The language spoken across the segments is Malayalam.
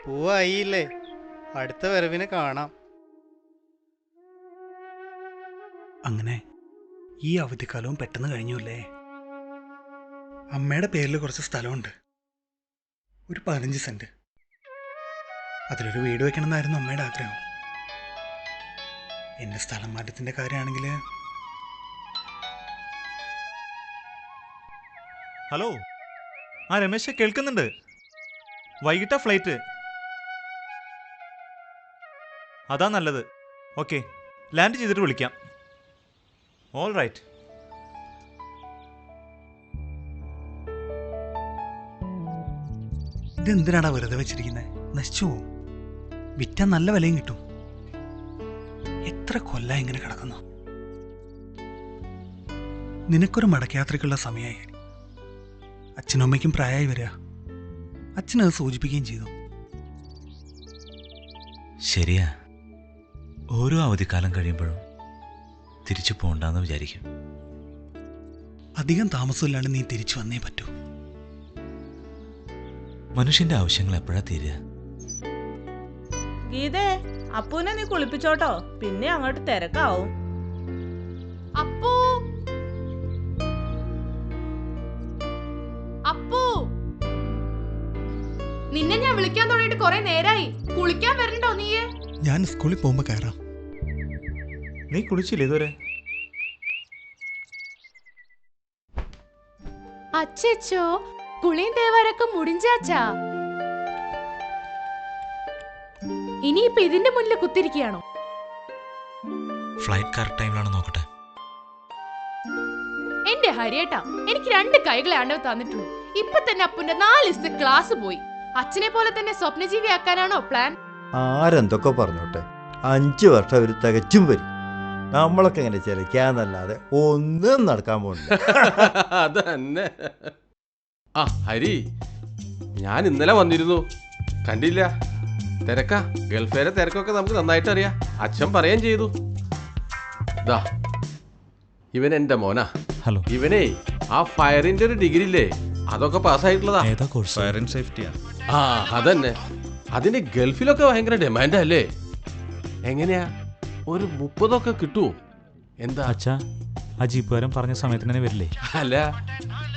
പൂവായില്ലേ, അടുത്ത വരവിനെ കാണാം. അങ്ങനെ ഈ അവധിക്കാലവും പെട്ടെന്ന് കഴിഞ്ഞുല്ലേ. അമ്മയുടെ പേരിൽ കുറച്ച് സ്ഥലമുണ്ട്, ഒരു 15 സെന്റ്. അതിലൊരു വീട് വെക്കണമെന്നായിരുന്നു അമ്മയുടെ ആഗ്രഹം. എൻ്റെ സ്ഥലം മാറ്റത്തിൻ്റെ കാര്യമാണെങ്കിൽ ഹലോ, ആ രമേശ കേൾക്കുന്നുണ്ട്. വൈകിട്ടാ ഫ്ലൈറ്റ്. അതാ നല്ലത്. ഓക്കെ, ലാൻഡ് ചെയ്തിട്ട് വിളിക്കാം. All right. ഇതെന്തിനാടാ വെറുതെ വെച്ചിരിക്കുന്നത്? നശിച്ചു പോവും. വിറ്റാൻ നല്ല വിലയും കിട്ടും. എത്ര കൊല്ല ഇങ്ങനെ കിടക്കുന്നു. നിനക്കൊരു മടക്കയാത്രയ്ക്കുള്ള സമയമായി. അച്ഛനും അമ്മയ്ക്കും പ്രായമായി വരിക. അച്ഛനത് സൂചിപ്പിക്കുകയും ചെയ്തു. ശരിയാ, ഓരോ അവധിക്കാലം കഴിയുമ്പോഴും തിരിച്ചു പോകണ്ടെന്ന് വിചാരിക്കും. അധികം താമസമില്ലാണ്ട് നീ തിരിച്ചു വന്നേ പറ്റൂ. മനുഷ്യന്റെ ആവശ്യങ്ങൾ എപ്പോഴാ തീരുക? ഗീതേ, അപ്പൂനെ നീ കുളിപ്പിച്ചോട്ടോ, പിന്നെ അങ്ങോട്ട് തിരക്കാവും. അപ്പൂ, അപ്പൂ, നിന്നെ ഞാൻ വിളിക്കാൻ തുടങ്ങിയിട്ട് കുറെ നേരായി. കുളിക്കാൻ വരണ്ടോ നീയെ? ഞാൻ സ്കൂളിൽ പോകുമ്പോ കയറാം. നീ കുളിച്ചില്ലേ ഇതുവരെ? അച്ചോ, കുളിയും തേവാരൊക്കെ മുടിഞ്ചാച്ചാ. ഇനിയിപ്പൊ ഇതിന്റെ മുന്നിൽ കുത്തിരിക്കുകയാണോ? ഫ്ലൈറ്റ് കറക്റ്റ് ടൈമിലാണ് നോക്കട്ടെ. എന്റെ ഹരിയേട്ടാ, എനിക്ക് 2 കൈകളെ ആണ്ടവ് തന്നിട്ടുള്ളൂ. ഇപ്പൊ തന്നെ അപ്പുന്റെ 4 ദിവസത്തെ ക്ലാസ് പോയി. അച്ഛനെ പോലെ തന്നെ സ്വപ്നജീവി ആക്കാനാണോ പ്ലാൻ? ആരെന്തൊക്കെ പറഞ്ഞോട്ടെ, 5 വർഷം അവർ തികച്ചും വരും. നമ്മളൊക്കെ ഇങ്ങനെ ചിലക്കാന്നല്ലാതെ ഒന്നും നടക്കാൻ പോണില്ല. അതന്നെ. ആ ഹരി, ഞാൻ ഇന്നലെ വന്നിരുന്നു, കണ്ടില്ല. തിരക്കാ, ഗൾഫേരെ തിരക്കൊക്കെ നമുക്ക് നന്നായിട്ട് അറിയാം. അച്ഛൻ പറയുകയും ചെയ്തു. ദാ ഇവൻ എൻ്റെ മോനാ. ഹലോ. ഇവനേ ആ ഫയറിന്റെ ഒരു ഡിഗ്രി ഇല്ലേ, അതൊക്കെ പാസ്സായിട്ടുള്ളതാ. ഏതാ കോഴ്സ്? Fire and സേഫ്റ്റിയാ. ആ അതന്നെ. അതിന് ഗൾഫിലൊക്കെ ഭയങ്കര ഡിമാൻഡ് അല്ലേ? എങ്ങനെയാ, ഒരു 30 കിട്ടുമോ? എന്താ അച്ഛാ, ആ ജീപ്പുകാരൻ പറഞ്ഞ സമയത്തിന് തന്നെ വരില്ലേ? അല്ല,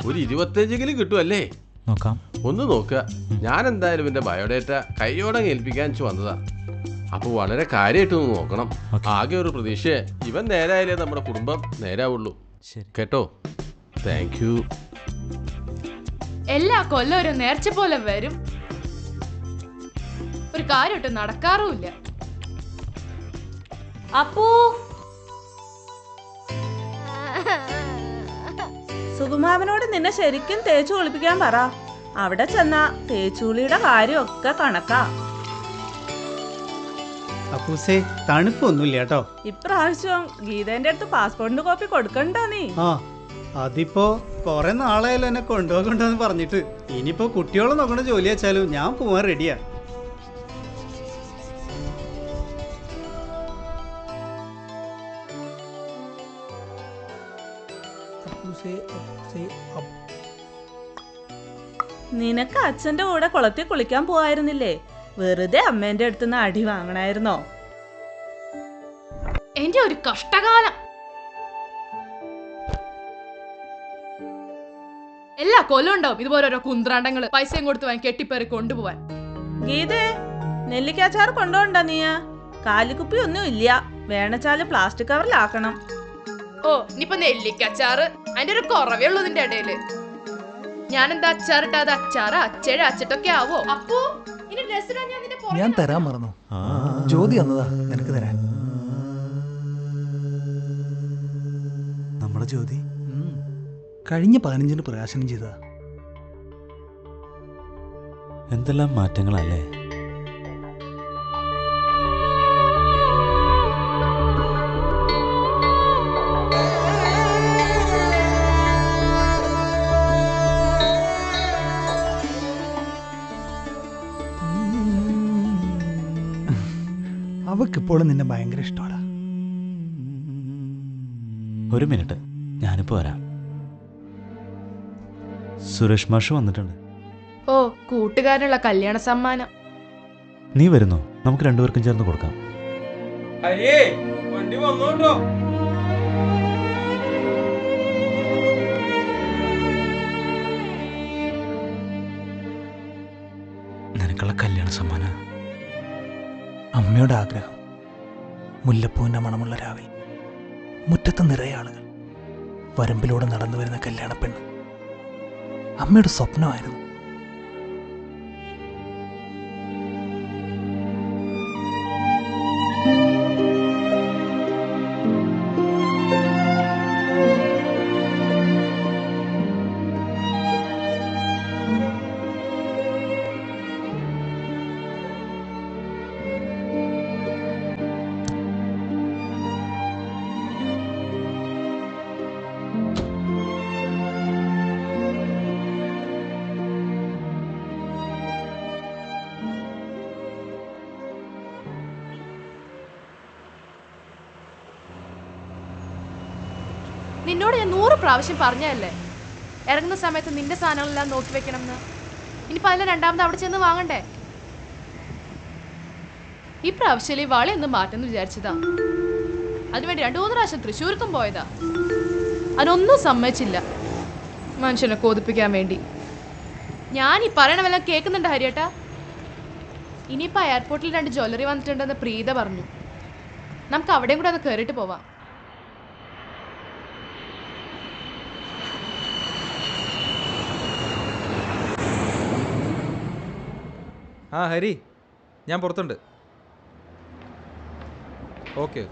ഒരു 25 കിട്ടുമല്ലേ? നോക്കാം. ഒന്ന് നോക്കുക. ഞാൻ എന്തായാലും എൻ്റെ ബയോഡേറ്റ കൈയോടെ ഏൽപ്പിക്കാൻ വന്നതാ. അപ്പോൾ വളരെ കാര്യമായിട്ടൊന്ന് നോക്കണം. ആകെ ഒരു പ്രതീക്ഷ, ഇവൻ നേരായാലേ നമ്മുടെ കുടുംബം നേരാവുള്ളൂ. ശരി കേട്ടോ? Thank you. എല്ലാ കൊല്ലം ഒരു നേർച്ച പോലെ വരും, ഒരു കാര്യമായിട്ട് നടക്കാറുമില്ല. അപ്പൂ, സുകുമാവനോട് നിന്നെ ശരിക്കും തേച്ചു കുളിപ്പിക്കാൻ പറ. അവിടെ ചെന്നാ തേച്ചുളിയുടെ കാര്യമൊക്കെ കണക്കാ. അപ്പൂസേ, തണുപ്പൊന്നുമില്ല കേട്ടോ. ഇപ്രാവശ്യം ഗീതേന്റെ അടുത്ത് പാസ്പോർട്ടിന്റെ കോപ്പി കൊടുക്കണ്ടോ നീ? ആ, അതിപ്പോ കൊറേ നാളായാലും എന്നെ കൊണ്ടുപോകണ്ടെന്ന് പറഞ്ഞിട്ട്. ഇനിയിപ്പോ കുട്ടികളെ നോക്കണ ജോലി വെച്ചാലും ഞാൻ പോവാൻ റെഡിയാ. നിനക്ക് അച്ഛന്റെ കൂടെ കുളത്തിൽ കുളിക്കാൻ പോവായിരുന്നില്ലേ? വെറുതെ അമ്മേന്റെ അടുത്തുനിന്ന് അടി വാങ്ങണായിരുന്നോ? എന്റെ ഒരു കഷ്ടകാലം. എല്ലാ കൊല്ലം ഉണ്ടാവും ഇതുപോലെ ഓരോ കുന്ത്രാണ്ടങ്ങള് പൈസയും കൊടുത്ത് വാങ്ങി കെട്ടിപ്പേറി കൊണ്ടുപോവാൻ. ഗീതേ, നെല്ലിക്കാച്ചാറ് കൊണ്ടുപോണ്ട നീയാ? കാലിക്കുപ്പി ഒന്നും ഇല്ല, വേണച്ചാല് പ്ലാസ്റ്റിക് കവറിലാക്കണം. ഓ, ഇനിയിപ്പൊ നെല്ലിക്കച്ചാറ് അതിന്റെ ഒരു കുറവേ ഉള്ളൂ ഇതിന്റെ ഇടയില്. ഞാനെന്താ അച്ചാറിട്ടാ? അത് അച്ചാറ് അച്ചയുടെ അച്ചിട്ടൊക്കെ ആവോ? അപ്പോ ഇനി ഡ്രസ് ഇടാൻ ഞാൻ നിന്റെ ഞാൻ തരാൻ മറന്നു. ജ്യോതി വന്നതാ നിനക്ക് തരാൻ. നമ്മുടെ ജ്യോതി കഴിഞ്ഞ 15-ന് പ്രകാശനം ചെയ്തതാ. എന്തെല്ലാം മാറ്റങ്ങളല്ലേ? അവക്കിപ്പോഴും നിന്നെ ഭയങ്കര ഇഷ്ടമാണ്. ഒരു മിനിറ്റ്, ഞാനിപ്പോ വരാം. സുരേഷ് മാഷ് വന്നിട്ടുണ്ട്. ഓ, കൂട്ടുകാരനുള്ള കല്യാണ സമ്മാനം. നീ വരുന്നോ? നമുക്ക് രണ്ടുപേർക്കും ചേർന്ന് കൊടുക്കാം. വണ്ടി വന്നോട്ടോ. നിനക്കുള്ള കല്യാണ സമ്മാന അമ്മയുടെ ആഗ്രഹം. മുല്ലപ്പൂവിൻ്റെ മണമുള്ള രാവിലെ മുറ്റത്ത് നിറയെ ആളുകൾ, വരമ്പിലൂടെ നടന്നു വരുന്ന കല്യാണ പെണ്ണ് അമ്മയുടെ സ്വപ്നമായിരുന്നു. നിന്നോട് ഞാൻ 100 പ്രാവശ്യം പറഞ്ഞതല്ലേ ഇറങ്ങുന്ന സമയത്ത് നിന്റെ സാധനങ്ങളെല്ലാം നോക്കി വെക്കണം എന്ന്. ഇനിയിപ്പോൾ അതിൽ രണ്ടാമത് അവിടെ ചെന്ന് വാങ്ങണ്ടേ? ഈ പ്രാവശ്യം ഈ വളയൊന്നും മാറ്റെന്ന് വിചാരിച്ചതാ. അതിനുവേണ്ടി 2-3 പ്രാവശ്യം തൃശ്ശൂർക്കും പോയതാ. അതിനൊന്നും സമ്മതിച്ചില്ല, മനുഷ്യനെ കൊതിപ്പിക്കാൻ വേണ്ടി. ഞാൻ ഈ പറയണവെല്ലാം കേൾക്കുന്നുണ്ട് ഹരിയേട്ടാ. ഇനിയിപ്പോൾ എയർപോർട്ടിൽ 2 ജ്വല്ലറി വന്നിട്ടുണ്ടെന്ന് പ്രീത പറഞ്ഞു. നമുക്ക് അവിടെയും കൂടെ ഒന്ന് കയറിയിട്ട് പോവാം. ആ ഹരി, ഞാൻ പുറത്തുണ്ട്. ഓക്കെ.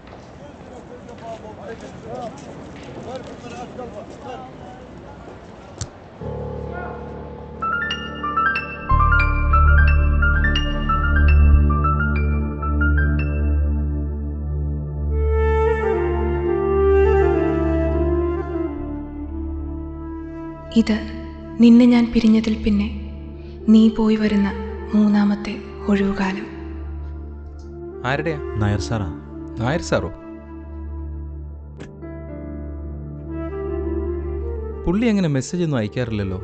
ഇത് നിന്നെ ഞാൻ പിരിഞ്ഞതിൽ പിന്നെ നീ പോയി വരുന്ന 3ാമത്തെ ഒഴിവുകാലം. ആരുടെയാ? നായർ സാറാ. നായർ സാറോ? പുള്ളി അങ്ങനെ മെസ്സേജ് ഒന്നും അയക്കാറില്ലല്ലോ.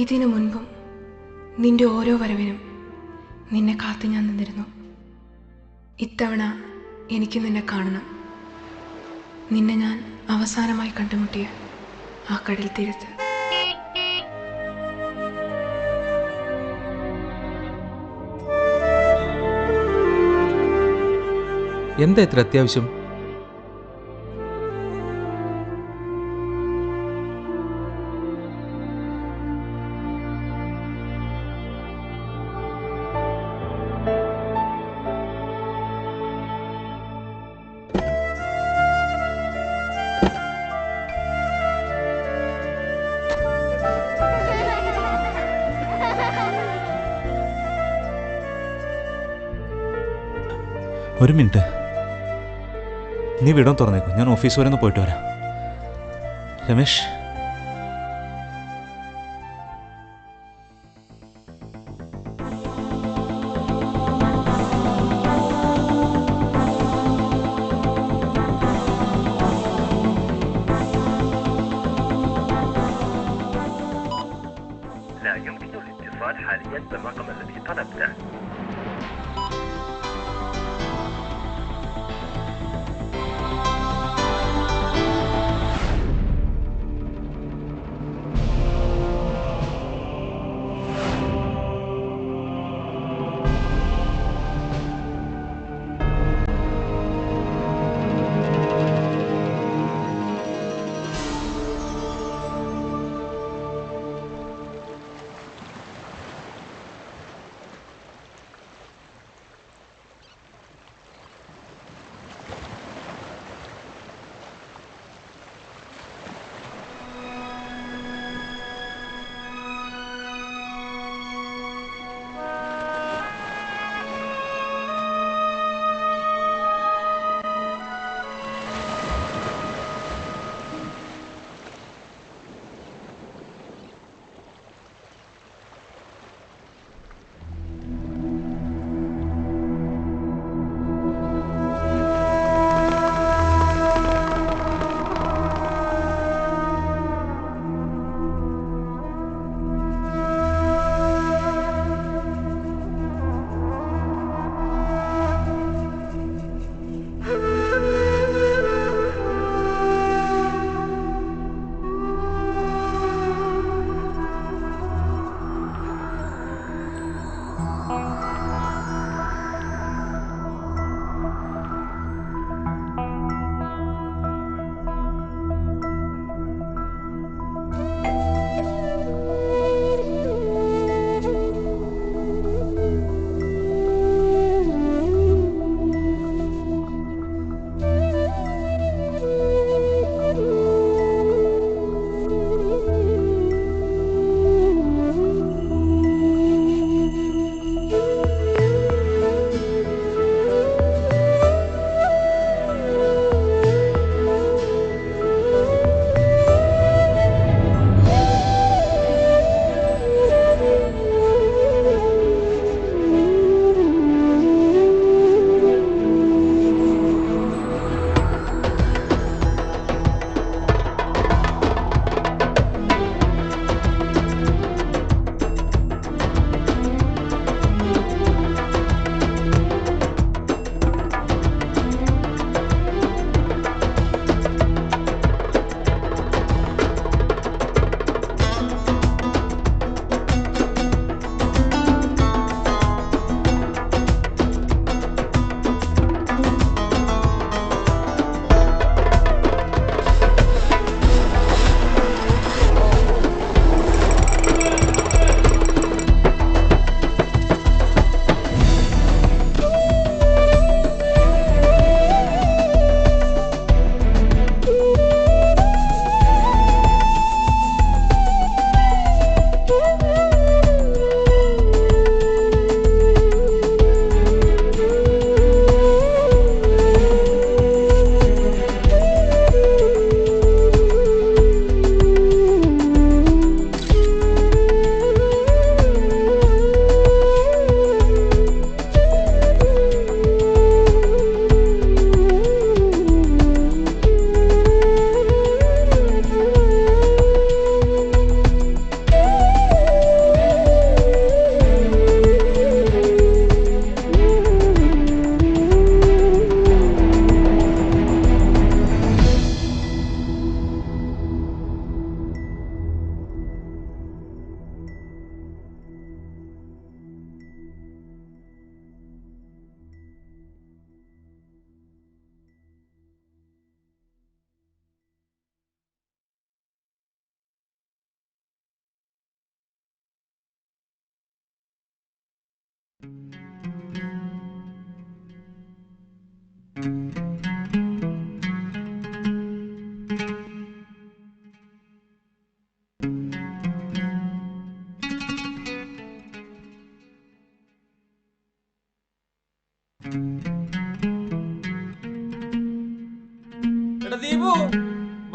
ഇതിനു മുൻപും നിന്റെ ഓരോ വരവിനും നിന്നെ കാത്തു ഞാൻ നിന്നിരുന്നു. ഇത്തവണ എനിക്ക് നിന്നെ കാണണം. നിന്നെ ഞാൻ അവസാനമായി കണ്ടുമുട്ടിയ ആ കടൽ തീരത്ത്. എന്താ ഇത്ര അത്യാവശ്യം? ഒരു മിനിറ്റ്, നീ വിടം തുറന്നേക്കോ, ഞാൻ ഓഫീസ് വരെ ഒന്ന് പോയിട്ട് വരാം. രമേശ്, لا يمكن الاتصال حاليا بالرقم الذي طلبته.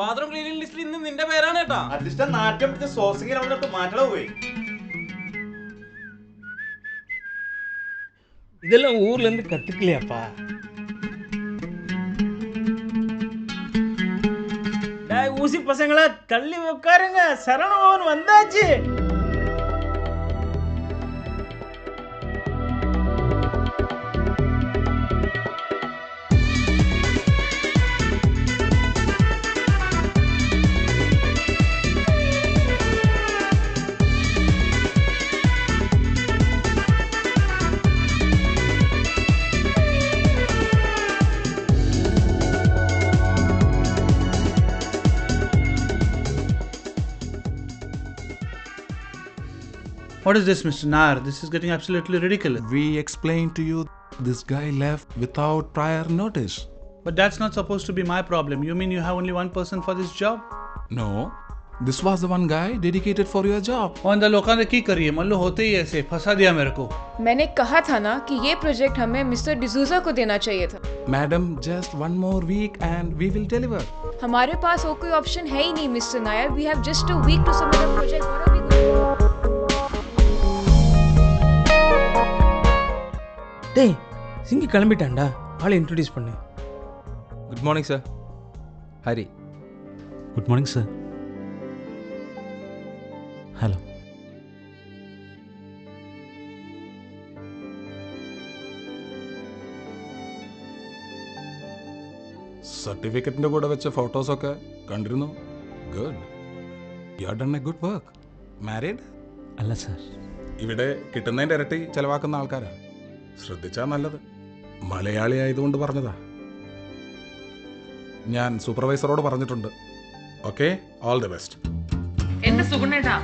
ബാത്റൂം ക്ലീനിംഗ് ലിസ്റ്റിൽ ഇന്ന് നിന്റെ പേരാണ് കേട്ടോ. നാറ്റം പിടിച്ച സോസിങ്ങിൽ മാറ്റണ പോയി. இதெல்லாம் ஊர்ல இருந்து கத்துக்கலையாப்பா? டேய் ஊசி பசங்களா தள்ளி உட்காருங்க, சரணபவன் வந்தாச்சு. What is this, Mr. Nair? This is getting absolutely ridiculous. We explained to you this guy left without prior notice. But that's not supposed to be my problem. You mean you have only one person for this job? No, this was the one guy dedicated for your job. और लोगों ने की करी है, मल्लो होते ही ऐसे फंसा दिया मेरे को. मैंने कहा था ना कि ये प्रोजेक्ट हमें मिस्टर डिसूजा को देना चाहिए था. Madam, just one more week and we will deliver. हमारे पास और कोई ऑप्शन है ही नहीं mister Nair. We have just a week to submit the project. What are we going to do? டேய் சிங்கி கிளம்பிட்டான்டா, ஆளை இன்ட்ரோடியூஸ் பண்ணு. Good morning sir. Hari. Good morning sir. Hello. സർട്ടിഫിക്കറ്റിന്റെ കൂടെ വെച്ച ഫോട്ടോസൊക്കെ കണ്ടിരുന്നു. Good. You have done a good work. Married? അല്ല സർ. ഇവിടെ കിട്ടുന്നതിന്റെ ഇരട്ടി ചെലവാക്കുന്ന ആൾക്കാരാ. ശ്രദ്ധിച്ചാ നല്ലത്. മലയാളി ആയതുകൊണ്ട് പറഞ്ഞതാ. ഞാൻ സൂപ്പർവൈസറോട് പറഞ്ഞിട്ടുണ്ട്. Okay, all the best. എന്റെ സുഗുണേട്ടാ,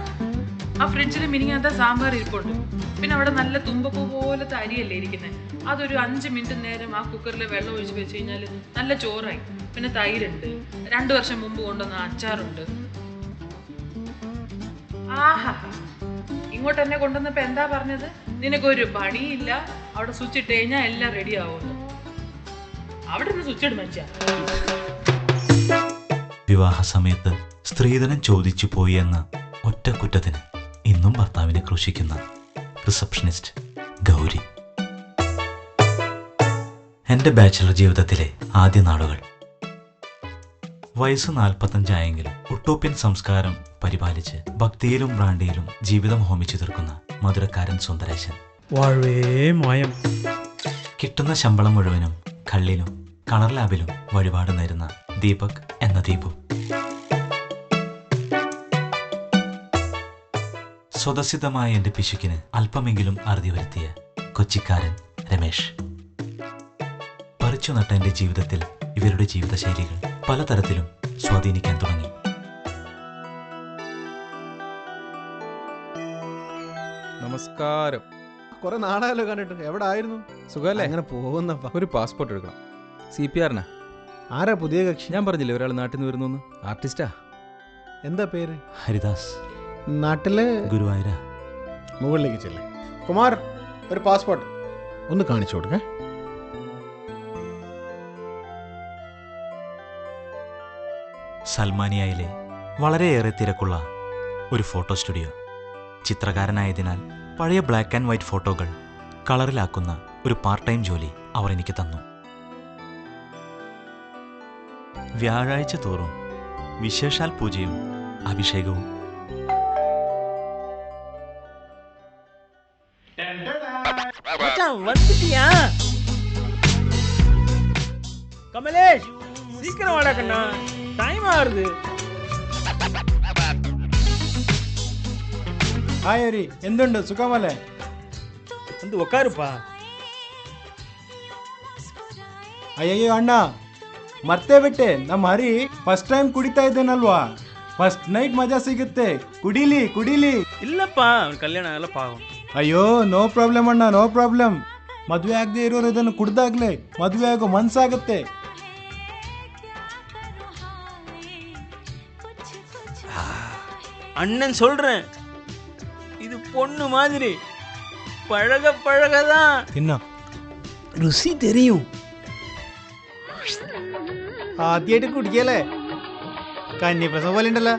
ആ ഫ്രിഡ്ജിൽ മിനിങ്ങാത്ത സാമ്പാർ ഇരിപ്പുണ്ട്. പിന്നെ അവിടെ നല്ല തുമ്പപ്പൂ പോലത്തെ അരിയല്ലേ ഇരിക്കുന്നത്. അതൊരു 5 മിനിറ്റ് നേരം ആ കുക്കറിൽ വെള്ളം ഒഴിച്ച് വെച്ച് കഴിഞ്ഞാൽ നല്ല ചോറായി. പിന്നെ തൈരുണ്ട്, 2 വർഷം മുമ്പ് കൊണ്ടുവന്ന അച്ചാറുണ്ട്. ആഹാ, ഇങ്ങോട്ട് എന്നെ കൊണ്ടുവന്നപ്പോ എന്താ പറഞ്ഞത്? നിനക്കൊരു പണിയില്ല, അവിടെ സ്വിച്ച് ഇട്ട് കഴിഞ്ഞാൽ എല്ലാം റെഡി ആവുന്നു. അവിടെ നിന്ന് സ്വിച്ച് ഇടും മച്ചാ. വിവാഹ സമയത്ത് സ്ത്രീധനം ചോദിച്ചു പോയി എന്ന ഒറ്റ കുറ്റത്തിന് ഇന്നും ഭർത്താവിനെ ക്രൂശിക്കുന്ന റിസപ്ഷനിസ്റ്റ് ഗൗരി. എൻ്റെ ബാച്ചിലർ ജീവിതത്തിലെ ആദ്യ നാളുകൾ. വയസ്സ് 45 ആയെങ്കിലും ഉട്ടോപ്യൻ സംസ്കാരം പരിപാലിച്ച് ഭക്തിയിലും ബ്രാണ്ടിയിലും ജീവിതം ഹോമിച്ചു തീർക്കുന്ന മധുരക്കാരൻ സുന്ദരേശൻ. വാഴവേ മായം. കിട്ടുന്ന ശമ്പളം മുഴുവനും കള്ളിലും കളർ ലാബിലും വഴിപാട് നേരുന്ന ദീപക് എന്ന ദീപു. സ്വതസിദ്ധമായ എൻ്റെ പിശുക്കിന് അല്പമെങ്കിലും അറുതി വരുത്തിയ കൊച്ചിക്കാരൻ രമേശ്. പറിച്ചു നട്ട എൻ്റെ ജീവിതത്തിൽ ഇവരുടെ ജീവിതശൈലികൾ പലതരത്തിലും സ്വാധീനിക്കാൻ തുടങ്ങി. നമസ്കാരം. കുറെ നാളായല്ലോ കണ്ടിട്ട്. എവിടെ ആയിരുന്നു? സുഖമല്ലേ? അങ്ങനെ പോകുന്നപ്പ. ഒരു പാസ്പോർട്ട് എടുക്കണം. CPR-നാ. ആരാ പുതിയ കക്ഷി? ഞാൻ പറഞ്ഞില്ലേ ഒരാൾ നാട്ടിൽ നിന്ന് വരുന്നു. ആർട്ടിസ്റ്റാ. എന്താ പേര്? ഹരിദാസ്. നാട്ടില് ഗുരുവായൂര. മുകളിലേക്ക് ചെല്ലേ. കുമാർ, ഒരു പാസ്പോർട്ട് ഒന്ന് കാണിച്ചു കൊടുക്കേ. സൽമാനിയയിലെ വളരെയേറെ തിരക്കുള്ള ഒരു ഫോട്ടോ സ്റ്റുഡിയോ. ചിത്രകാരനായതിനാൽ പഴയ ബ്ലാക്ക് ആൻഡ് വൈറ്റ് ഫോട്ടോകൾ കളറിലാക്കുന്ന ഒരു പാർട്ട് ടൈം ജോലി അവർ എനിക്ക് തന്നു. വ്യാഴാഴ്ച തോറും വിശേഷാൽ പൂജയും അഭിഷേകവും. வந்துட்டியா கமலேஷ்? சீக்கிரம் வாடா கண்ணா, டைம் ஆகுது. ഹായ് ഹരി, എന്തുണ്ട്? സുഖമല്ലേ? வந்து உட்காருப்பா. ಅಯ್ಯಯ್ಯೋ ಅಣ್ಣ, ಮರ್ತೇ ಬಿಟ್ಟೆ. ನಮ್ಮ ಹರಿ ಫಸ್ಟ್ ಟೈಮ್ ಕುಡಿತಾ ಇದ್ದೇನಲ್ವಾ? ಫಸ್ಟ್ ನೈಟ್ ಮಜಾ ಸಿಗುತ್ತೆ. ಕುಡಿಲಿ ಕುಡಿಲಿ. இல்லப்பா, அவன் கல்யாணம் ಆಗಲ್ಲ ಪಾವಂ. ಅಯ್ಯೋ, ನೋ ಪ್ರಾಬ್ಲಮ್ ಅಣ್ಣ, ನೋ ಪ್ರಾಬ್ಲಮ್. ಮದುವೆ ಆಗದೆ ಇರೋರು ಇದನ್ನು ಕುಡ್ದಾಗ್ಲೇ ಮದುವೆ ಆಗೋ ಮನ್ಸಾಗುತ್ತೆ. அண்ணன் சொல்றேன், இது பொண்ணு மாதிரி பழக பழகதான். ತಿನ್ನ. രുചി തെരിയും. ആദ്യമായിട്ട് കുടിക്കല്ലേ? കന്നിപ്രസവം പോലെ ഉണ്ടല്ലോ.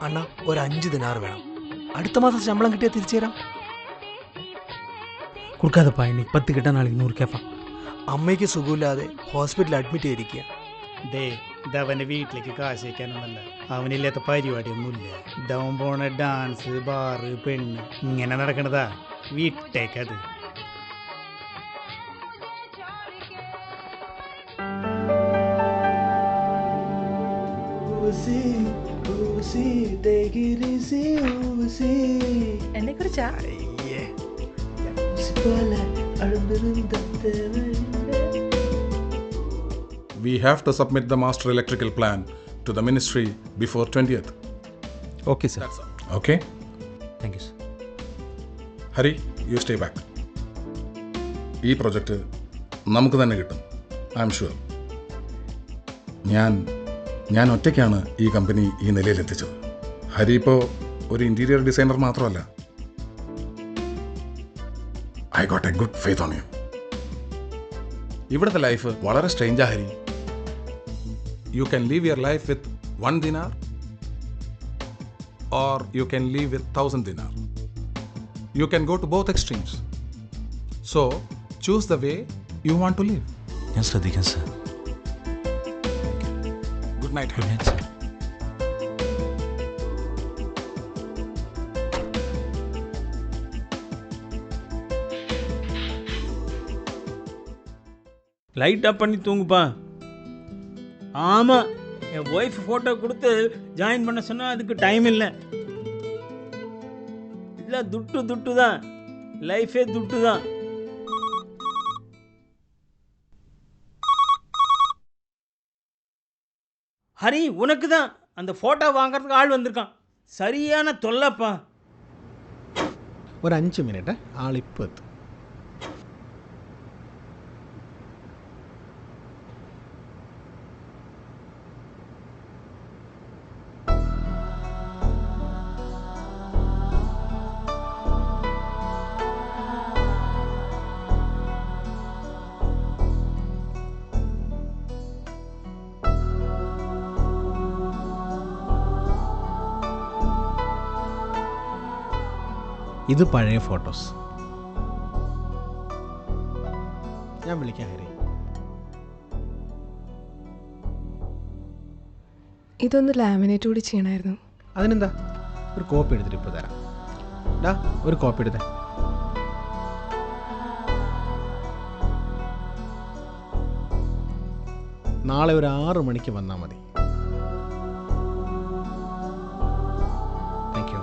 അണ്ണ ഒരു 5 ദിനാർ വേണം. അടുത്ത മാസം ശമ്പളം കിട്ടിയാൽ തിരിച്ചു തരാം. കൊടുക്കാതെപ്പാ, ഇനി 10 കിട്ടാൻ നാളെ 100 കേപ്പാ. അമ്മയ്ക്ക് സുഖമില്ലാതെ ഹോസ്പിറ്റലിൽ അഡ്മിറ്റ് ചെയ്തിരിക്കുക. ദേ ഇതവൻ്റെ വീട്ടിലേക്ക് കാശ് വയ്ക്കാനൊന്നല്ല, അവനില്ലാത്ത പരിപാടിയൊന്നുമില്ല. ഡൗൺ പോണ ഡാൻസ്, ബാറ്, പെണ്ണ് ഇങ്ങനെ നടക്കണതാ. വീട്ടേക്കത്. എന്നെ കുറിച്ചാ? We have to submit the master electrical plan to the ministry before 20th. Okay, sir. Okay? Thank you, sir. Hari, you stay back. ഈ പ്രൊജക്റ്റ് നമുക്ക് തന്നെ കിട്ടും. I am sure. ഞാൻ ഒറ്റയ്ക്കാണ് ഈ കമ്പനി ഈ നിലയിലെത്തിച്ചത്. ഹരി ഇപ്പോൾ ഒരു ഇൻറ്റീരിയർ ഡിസൈനർ മാത്രമല്ല. I got A good faith on you. ഇവിടുത്തെ ലൈഫ് വളരെ സ്ട്രേഞ്ചാ Hari. You can live your life with 1 dinar or you can live with 1000 dinar. You can go to both extremes. So, choose the way you want to live. ഞാൻ ശ്രദ്ധിക്കാം സർ. Good night. Good night, sir. Light off பண்ணி தூங்குப்பா. ஆமாம், என் ஒய்ஃப் ஃபோட்டோ கொடுத்து ஜாயின் பண்ண சொன்னால் அதுக்கு டைம் இல்லை. இல்லை, துட்டு தான், லைஃபே துட்டு தான். ஹரி, உனக்கு தான் அந்த ஃபோட்டோ வாங்குறதுக்கு ஆள் வந்திருக்கான். சரியான தொல்லப்பா. ഒരു 5 മിനിറ്റ്, ആളിപ്പോൾ എത്തും. ഇത് പഴയ ഫോട്ടോസ്. ഞാൻ വിളിക്കാം ഹരി. ഇതൊന്ന് ലാമിനേറ്റ് കൂടി ചെയ്യണമായിരുന്നു. അതിനെന്താ, ഒരു കോപ്പി എടുത്തിട്ട് ഇപ്പോൾ തരാം. ഡാ, ഒരു കോപ്പി എടുത്തേ. നാളെ ഒരു 6 മണിക്ക് വന്നാൽ മതി. Thank you.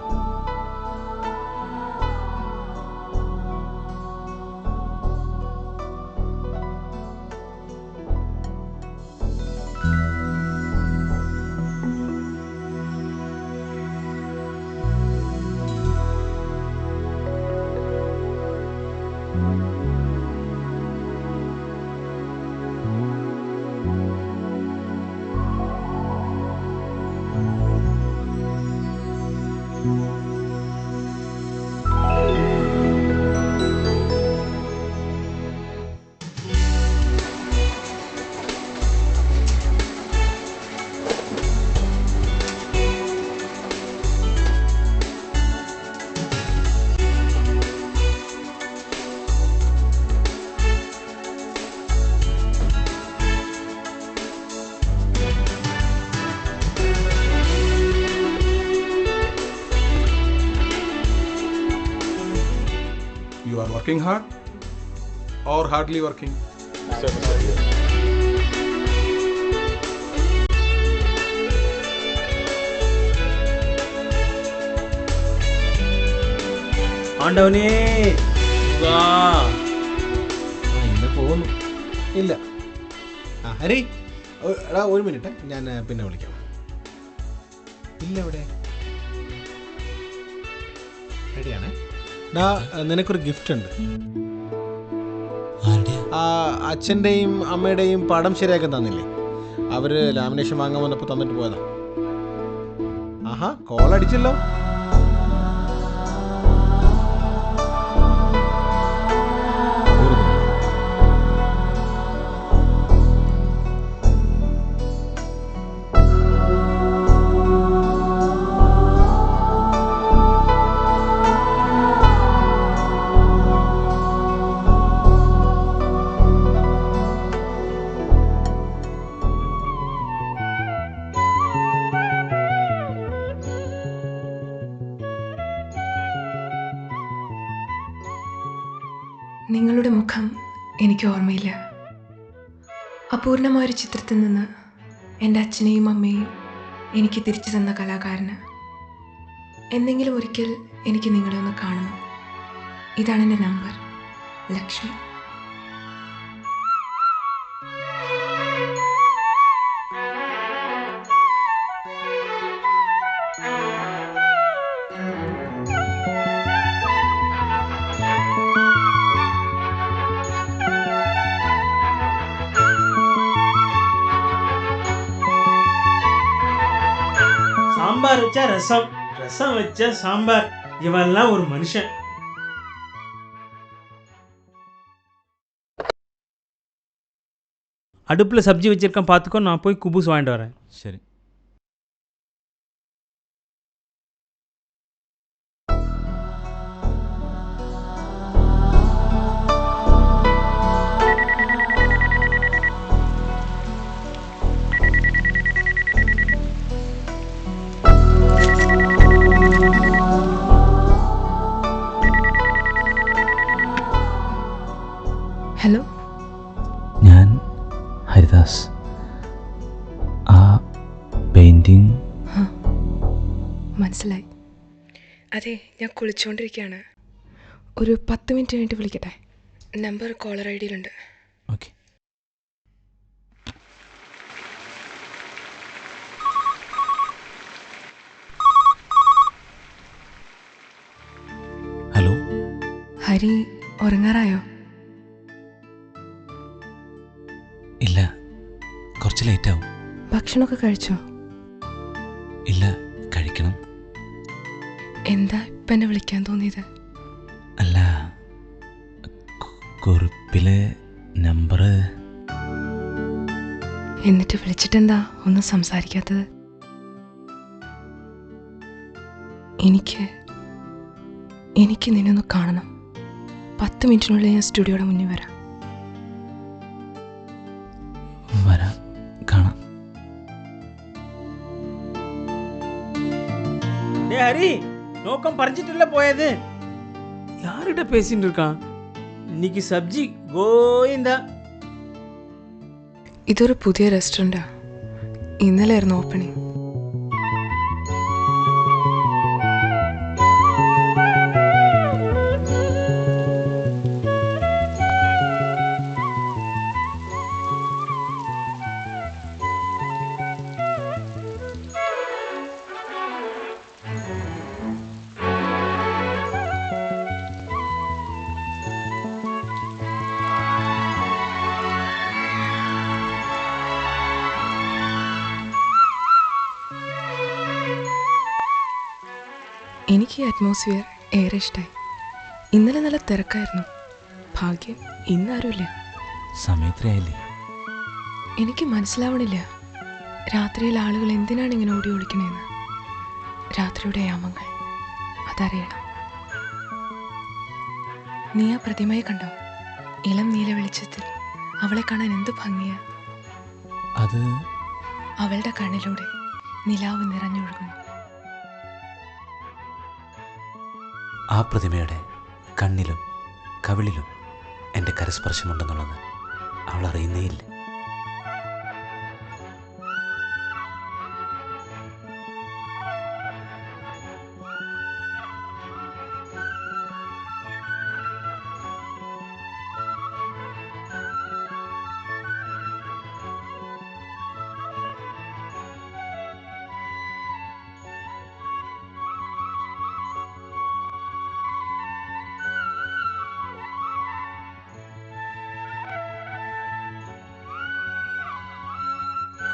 You are working hard or hardly working? ആണ്ടവനേ വാ. ഇന്ന് പോകുന്നു. ഇല്ല. ഹരി, എടാ ഒരു മിനിറ്റ്, ഞാൻ പിന്നെ വിളിക്കാം. ഇല്ല, ഇവിടെ റെഡിയാണേ. ഡാ, നിനക്കൊരു ഗിഫ്റ്റ് ഉണ്ട്. അച്ഛൻ്റെയും അമ്മയുടെയും പടം ശരിയാക്കാൻ തന്നില്ലേ, അവർ ലാമിനേഷൻ വാങ്ങാൻ വന്നപ്പോൾ തന്നിട്ട് പോയതാ. ആഹാ, കോൾ അടിച്ചല്ലോ. നിങ്ങളുടെ മുഖം എനിക്ക് ഓർമ്മയില്ല. അപൂർണമായൊരു ചിത്രത്തിൽ നിന്ന് എൻ്റെ അച്ഛനെയും അമ്മയും എനിക്ക് തിരിച്ചു തന്ന കലാകാരന്. എന്തെങ്കിലും ഒരിക്കൽ എനിക്ക് നിങ്ങളെ ഒന്ന് കാണണം. ഇതാണ് എൻ്റെ നമ്പർ, ലക്ഷ്മി. சாம்பார் வச்சா ரசம், ரசம் வச்சா சாம்பார். இவெல்லாம் ஒரு மனுஷன். அடுப்பில் சப்ஜி வச்சிருக்கேன் பார்த்துக்கோ, நான் போய் குபூஸ் வாங்கிட்டு வரேன். சரி. ഹലോ, ഞാൻ ഹരിദാസ്. ആ പെയിൻറ്റിങ് മനസ്സിലായി. അതെ, ഞാൻ കുളിച്ചുകൊണ്ടിരിക്കുകയാണ്. ഒരു 10 മിനിറ്റ് കഴിഞ്ഞിട്ട് വിളിക്കട്ടെ. നമ്പർ കോളർ ഐ ഡിയിലുണ്ട്. ഓക്കെ. ഹലോ. ഹരി, ഉറങ്ങാറായോ? ഇല്ല, കുറച്ച് ലേറ്റാവും. ഭക്ഷണമൊക്കെ കഴിച്ചോ? ഇല്ല, കഴിക്കണം. എന്താ ഇപ്പം എന്നെ വിളിക്കാൻ തോന്നിയത്? അല്ല, കുറിപ്പിലെ നമ്പർ. എന്നിട്ട് വിളിച്ചിട്ടെന്താ ഒന്നും സംസാരിക്കാത്തത്? എനിക്ക് നിന്നെ ഒന്ന് കാണണം. 10 മിനിറ്റിനുള്ളിൽ ഞാൻ സ്റ്റുഡിയോയുടെ മുന്നിൽ വരാം. വരാം, കാണാം. ஹரி, நோக்கம் பறிச்சிட்டுல போயது. யார்கிட்ட பேசிட்டு இருக்கான்? இன்னைக்கு சப்ஜி கோயிந்தா. ഇതൊരു പുതിയ റെസ്റ്റോറൻറ്റാ. ഇന്നലെ ആയിരുന്നു ഓപ്പണിംഗ്. എനിക്ക് ഈ അറ്റ്മോസ്ഫിയർ ഏറെ ഇഷ്ടമായി. ഇന്നലെ നല്ല തിരക്കായിരുന്നു. ഭാഗ്യം ഇന്നാരുമില്ല. സമയത്രയായില്ലേ? എനിക്ക് മനസ്സിലാവണില്ല, രാത്രിയിൽ ആളുകൾ എന്തിനാണ് ഇങ്ങനെ ഓടി ഒളിക്കണേന്ന്. രാത്രിയുടെ യാമങ്ങൾ അതറിയണം. നീ ആ പ്രതിമയെ കണ്ടോ? ഇളം നീല വെളിച്ചത്തിൽ അവളെ കാണാൻ എന്ത് ഭംഗിയാ. അത് അവളുടെ കണ്ണിലൂടെ നിലാവ് നിറഞ്ഞൊഴുകുന്നു. ആ പ്രതിമയുടെ കണ്ണിലും കവിളിലും എൻ്റെ കരസ്പർശമുണ്ടെന്നുള്ളത് അവൾ അറിയുന്നേയില്ല.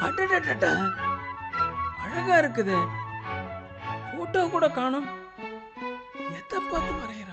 அடடடடா, அழகா இருக்குது. போட்டோ கூட காணும். எதை பார்த்து வரைகிறான்?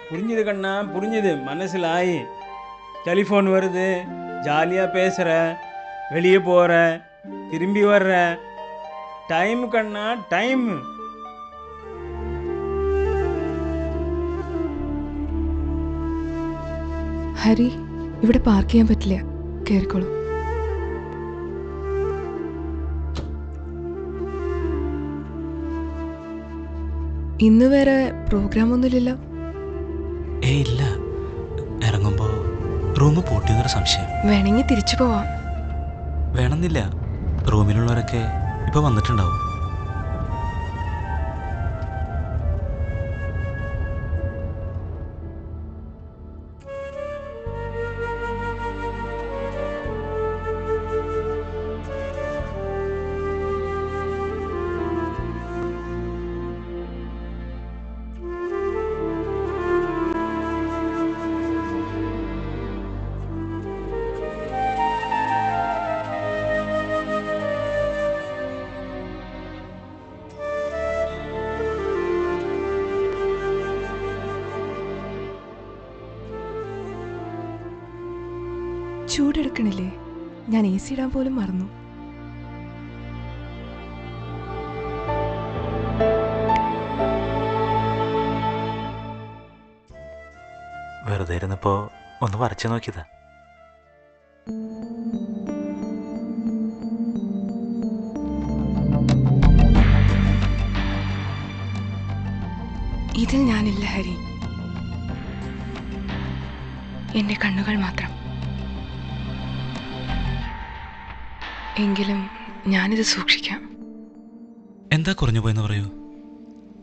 புரிஞ்சுது கண்ணா, புரிஞ்சுது, மனசில் ஆயி. டெலிஃபோன் வருது, ஜாலியாக பேசுகிற, வெளியே போகிற, திரும்பி வர்ற. டைம் கண்ணா, டைம். ഹരി, ഇവിടെ പാർക്ക് ചെയ്യാൻ പറ്റില്ല, കയറിക്കോളൂ. ഇന്ന് വേറെ പ്രോഗ്രാം ഒന്നുമില്ലല്ലോ? ഇല്ല, ഇറങ്ങുമ്പോൾ റൂം പൂട്ടിയെന്നൊരു സംശയം. വേണമെങ്കിൽ തിരിച്ചു പോവാം. വേണമെന്നില്ല, റൂമിലുള്ളവരൊക്കെ ഇപ്പോൾ വന്നിട്ടുണ്ടാവും. ചൂടെടുക്കണില്ലേ? ഞാൻ AC ഇടാൻ പോലും മറന്നു. വെറുതെ ഇരുന്നപ്പോൾ ഒന്ന് വരച്ചു നോക്കിയതാ. ഇതിൽ ഞാനില്ല ഹരി, എൻ്റെ കണ്ണുകൾ മാത്രം. എങ്കിലും ഞാനിത് സൂക്ഷിക്കാം. എന്താ കുറഞ്ഞു പോയെന്ന് പറയൂ,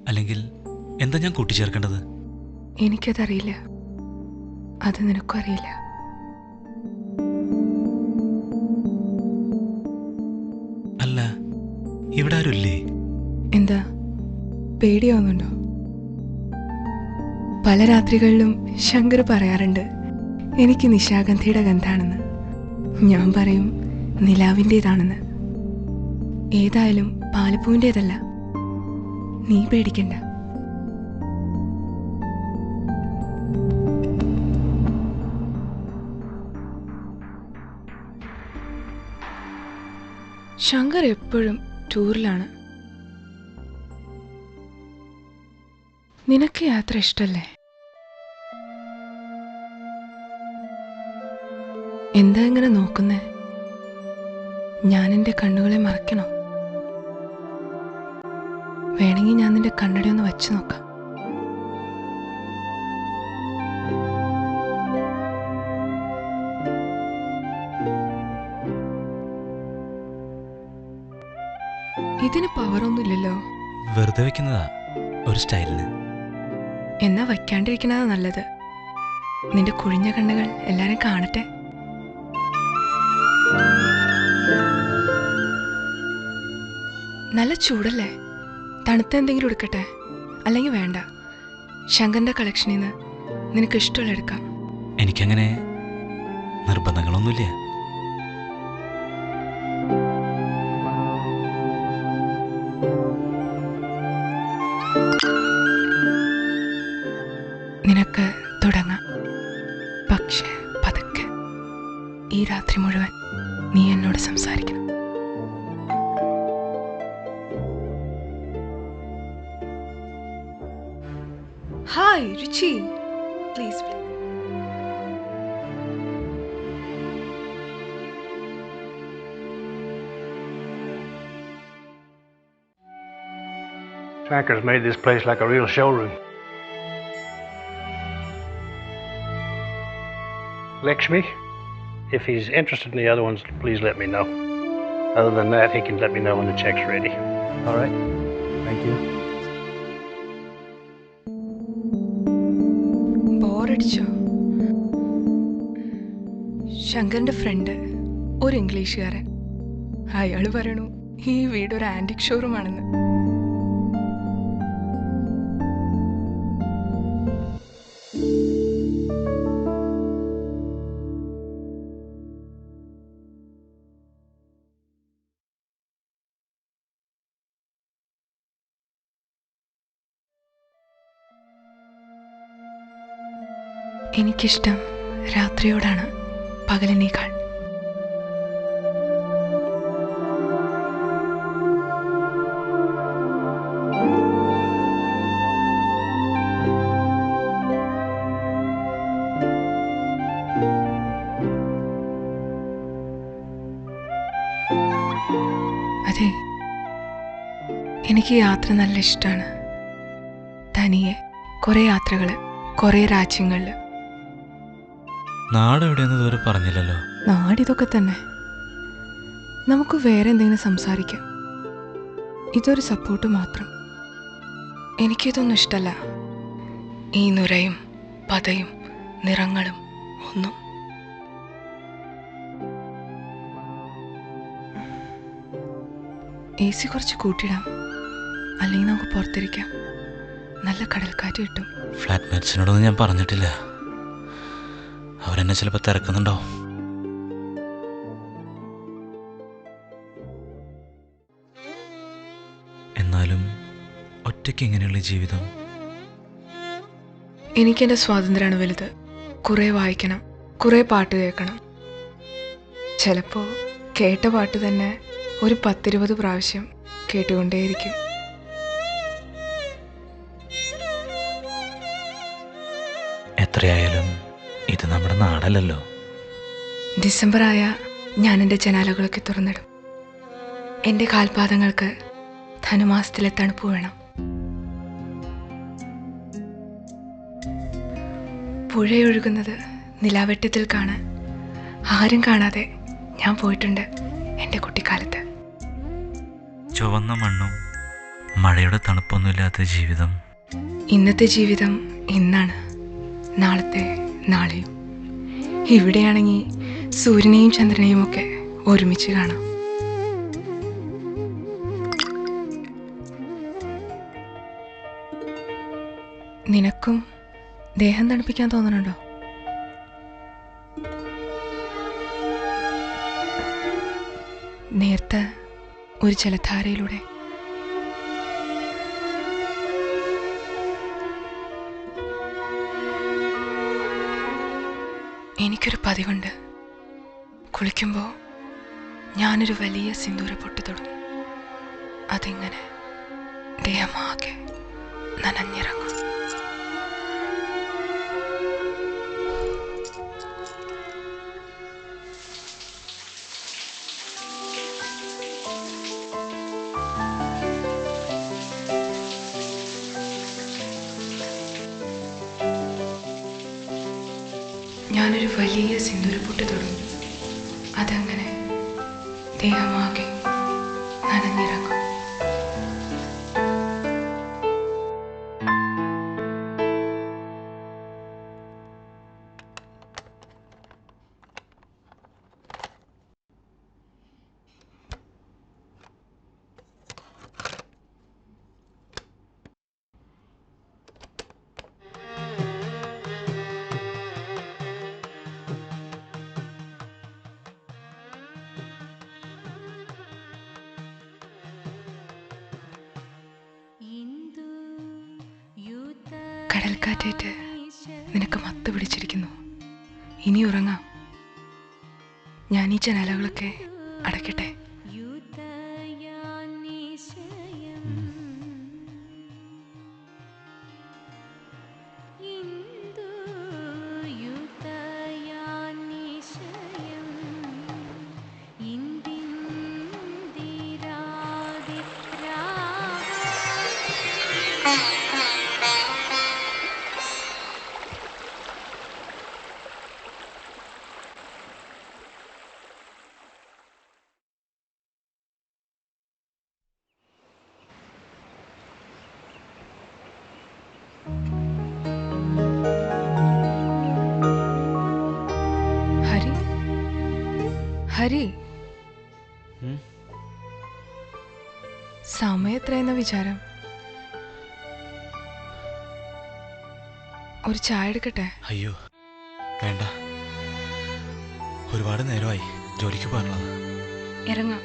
അല്ലെങ്കിൽ എന്താ ഞാൻ കൂട്ടിച്ചേർക്കേണ്ടത്? എനിക്കതറിയില്ല, അത് നിനക്കും അറിയില്ല. അല്ല, ഇവിടെ ആരുമില്ലേ? എന്താ, പേടിയാവുന്നുണ്ടോ? പല രാത്രികളിലും ശങ്കർ പറയാറുണ്ട് എനിക്ക് നിശാഗന്ധിയുടെ ഗന്ധാണെന്ന്. ഞാൻ പറയും നിലാവിൻ്റേതാണെന്ന്. ഏതായാലും പാലപ്പൂവിൻ്റേതല്ല. നീ പേടിക്കണ്ട. ശങ്കർ എപ്പോഴും ടൂറിലാണ്. നിനക്ക് യാത്ര ഇഷ്ടല്ലേ? എന്താ ഇങ്ങനെ നോക്കുന്നേ? ഞാൻ എൻ്റെ കണ്ണുകളെ മറയ്ക്കണോ? വേണമെങ്കിൽ ഞാൻ നിന്റെ കണ്ണട ഒന്ന് വച്ചു നോക്കാം. ഇതിന് പവറൊന്നുമില്ലല്ലോ. വെറുതെ വെക്കുന്നതാ, ഒരു സ്റ്റൈലിന്. എന്നാ വയ്ക്കാണ്ടിരിക്കണതാ നല്ലത്. നിന്റെ കുഴിഞ്ഞ കണ്ണുകൾ എല്ലാരും കാണട്ടെ. നല്ല ചൂടല്ലേ? തണുത്ത എന്തെങ്കിലും എടുക്കട്ടെ? അല്ലെങ്കിൽ വേണ്ട, ശങ്കറിന്റെ കളക്ഷനിൽ നിന്ന് നിനക്ക് ഇഷ്ടമുള്ള എടുക്കാം. എനിക്കങ്ങനെ നിർബന്ധങ്ങളൊന്നുമില്ല. നിനക്ക് തുടങ്ങാം, പക്ഷേ പതുക്കെ. ഈ രാത്രി മുഴുവൻ നീ എന്നോട് സംസാരിക്കണം. ഹായ് രുചി, please. Thackers made this place like a real showroom. Lakshmi, if he's interested in the other ones, please let me know. Other than that, he can let me know when the check's ready. All right? Thank you. ബോറടിച്ചോ? ശങ്കറിന്റെ ഫ്രണ്ട് ഒരു ഇംഗ്ലീഷുകാരൻ, അയാൾ പറയണു ഈ വീട് ഒരു ആന്റിക് ഷോറൂം ആണെന്ന്. എനിക്കിഷ്ടം രാത്രിയോടാണ് പകലിനേക്കാൾ. അതെ, എനിക്ക് യാത്ര നല്ല ഇഷ്ടമാണ്. തനിയെ കുറേ യാത്രകൾ, കുറേ രാജ്യങ്ങളിൽ. നാട് എവിടെയെന്ന് ഇതുവരെ പറഞ്ഞില്ലല്ലോ. നാടിതൊക്കെ തന്നെ. നമുക്ക് വേറെ എന്തെങ്കിലും സംസാരിക്കാം. ഇതൊരു സപ്പോർട്ട് മാത്രം. എനിക്കിതൊന്നും ഇഷ്ടമല്ല, ഈ നുരയും പതയും നിറങ്ങളും ഒന്നും. AC കുറച്ച് കൂട്ടിയിടാം, അല്ലെങ്കിൽ നമുക്ക് പുറത്തിരിക്കാം. നല്ല കടൽക്കാറ്റ് കിട്ടും. ഫ്ലാറ്റ്മേറ്റ്സിനോടൊന്നും ഞാൻ പറഞ്ഞിട്ടില്ല. അവരെന്നെ ചിലപ്പോൾ തിരക്കുന്നുണ്ടാവും. എന്നാലും ഒറ്റയ്ക്ക് എങ്ങനെയുള്ള ജീവിതം? എനിക്കെൻ്റെ സ്വാതന്ത്ര്യമാണ് വലുത്. കുറേ വായിക്കണം, കുറേ പാട്ട് കേൾക്കണം. ചിലപ്പോൾ കേട്ട പാട്ട് തന്നെ ഒരു 10-20 പ്രാവശ്യം കേട്ടുകൊണ്ടേയിരിക്കും. എത്രയായാലും ഇത് നമ്മുടെ നാടല്ലല്ലോ. ഡിസംബർ ആയാൽ ഞാൻ എൻ്റെ ജനാലകളൊക്കെ തുറന്നിടും. എൻ്റെ കാൽപാദങ്ങൾക്ക് ധനുമാസത്തിലെ തണുപ്പ് വേണം. പുഴയൊഴുകുന്നത് നിലാവെട്ടത്തിൽ കാണാൻ ആരും കാണാതെ ഞാൻ പോയിട്ടുണ്ട് എൻ്റെ കുട്ടിക്കാലത്ത്. ചുവന്ന മണ്ണും മഴയുടെ തണുപ്പൊന്നുമില്ലാത്ത ജീവിതം. ഇന്നത്തെ ജീവിതം ഇന്നാണ്, നാളത്തെ നാളെയും. ഇവിടെയാണെങ്കിൽ സൂര്യനെയും ചന്ദ്രനെയും ഒക്കെ ഒരുമിച്ച് കാണാം. നിനക്കും ദേഹം തണുപ്പിക്കാൻ തോന്നണുണ്ടോ? നേർത്ത ഒരു ജലധാരയിലൂടെ എനിക്കൊരു പതിവുണ്ട്. കുളിക്കുമ്പോൾ ഞാനൊരു വലിയ സിന്ദൂര പൊട്ട് തൊടും. അതിങ്ങനെ ദേഹമാകെ നനഞ്ഞിറങ്ങും. ഞാനൊരു വലിയ സിന്ദൂരപ്പൊട്ട് തൊടും. അതങ്ങനെ ദേഹമാകെ നനഞ്ഞിറങ്ങും. കടൽക്കാറ്റേറ്റ് നിനക്ക് മത്ത് പിടിച്ചിരിക്കുന്നു. ഇനി ഉറങ്ങാം. ഞാൻ ഈ ജനാലകളൊക്കെ അടയ്ക്കട്ടെ. ഹരി ഹരി സമയം എത്രയെന്ന വിചാരം? ഒരു ചായ എടുക്കട്ടെ? അയ്യോ വേണ്ട, ഒരുപാട് നേരമായി ജോലിക്ക് പോകാനുള്ളത്. ഇറങ്ങാം.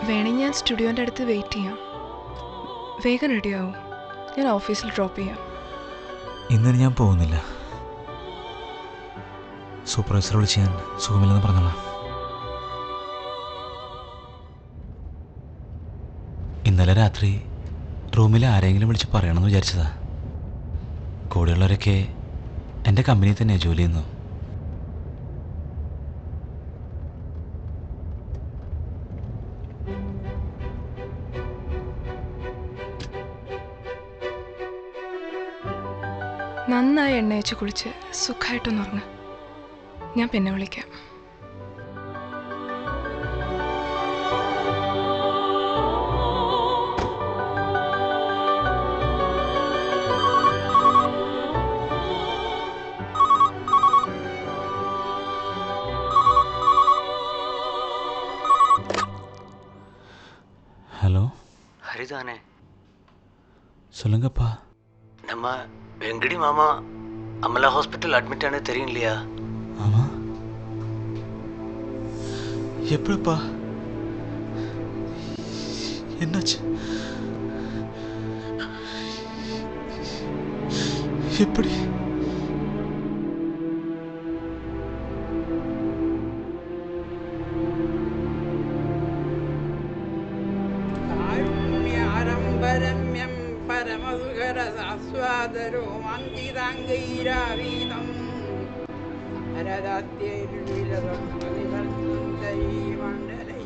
വേണമെങ്കിൽ ഞാൻ സ്റ്റുഡിയോൻ്റെ അടുത്ത് വെയിറ്റ് ചെയ്യാം. വേഗം റെഡിയാവും, ഞാൻ ഓഫീസിൽ ഡ്രോപ്പ് ചെയ്യാം. ഇന്നലെ ഞാൻ പോകുന്നില്ല. സൂപ്പർവൈസർ വിളിച്ച് ഞാൻ സുഖമില്ലെന്ന് പറഞ്ഞോളാം. ഇന്നലെ രാത്രി റൂമിൽ ആരെങ്കിലും വിളിച്ച് പറയണമെന്ന് വിചാരിച്ചതാ. കൂടെയുള്ളവരൊക്കെ എൻ്റെ കമ്പനിയിൽ തന്നെയാണ് ജോലി ചെയ്യുന്നു. നന്നായി എണ്ണ വെച്ച് കുളിച്ച് സുഖമായിട്ടൊന്ന് ഉറങ്ങ. ഞാൻ പിന്നെ വിളിക്കാം. ஹலோ ஹரிதானே? சொல்லுங்கப்பா. நம்ம வெங்கடி மாமா அமலா ஹாஸ்பிட்டல் அட்மிட் ஆனது தெரியும் இல்லையா? ஆமா. எப்படிப்பா? என்னாச்சு? எப்படி? രമ്യം പരമസുഖരസാസ്വാദരോമാന്തിതാംഗൈരാവീതം ഹരദാത്യൈർവിലസംസ്മൃതിമർസുന്ദരീമണ്ഡലൈ.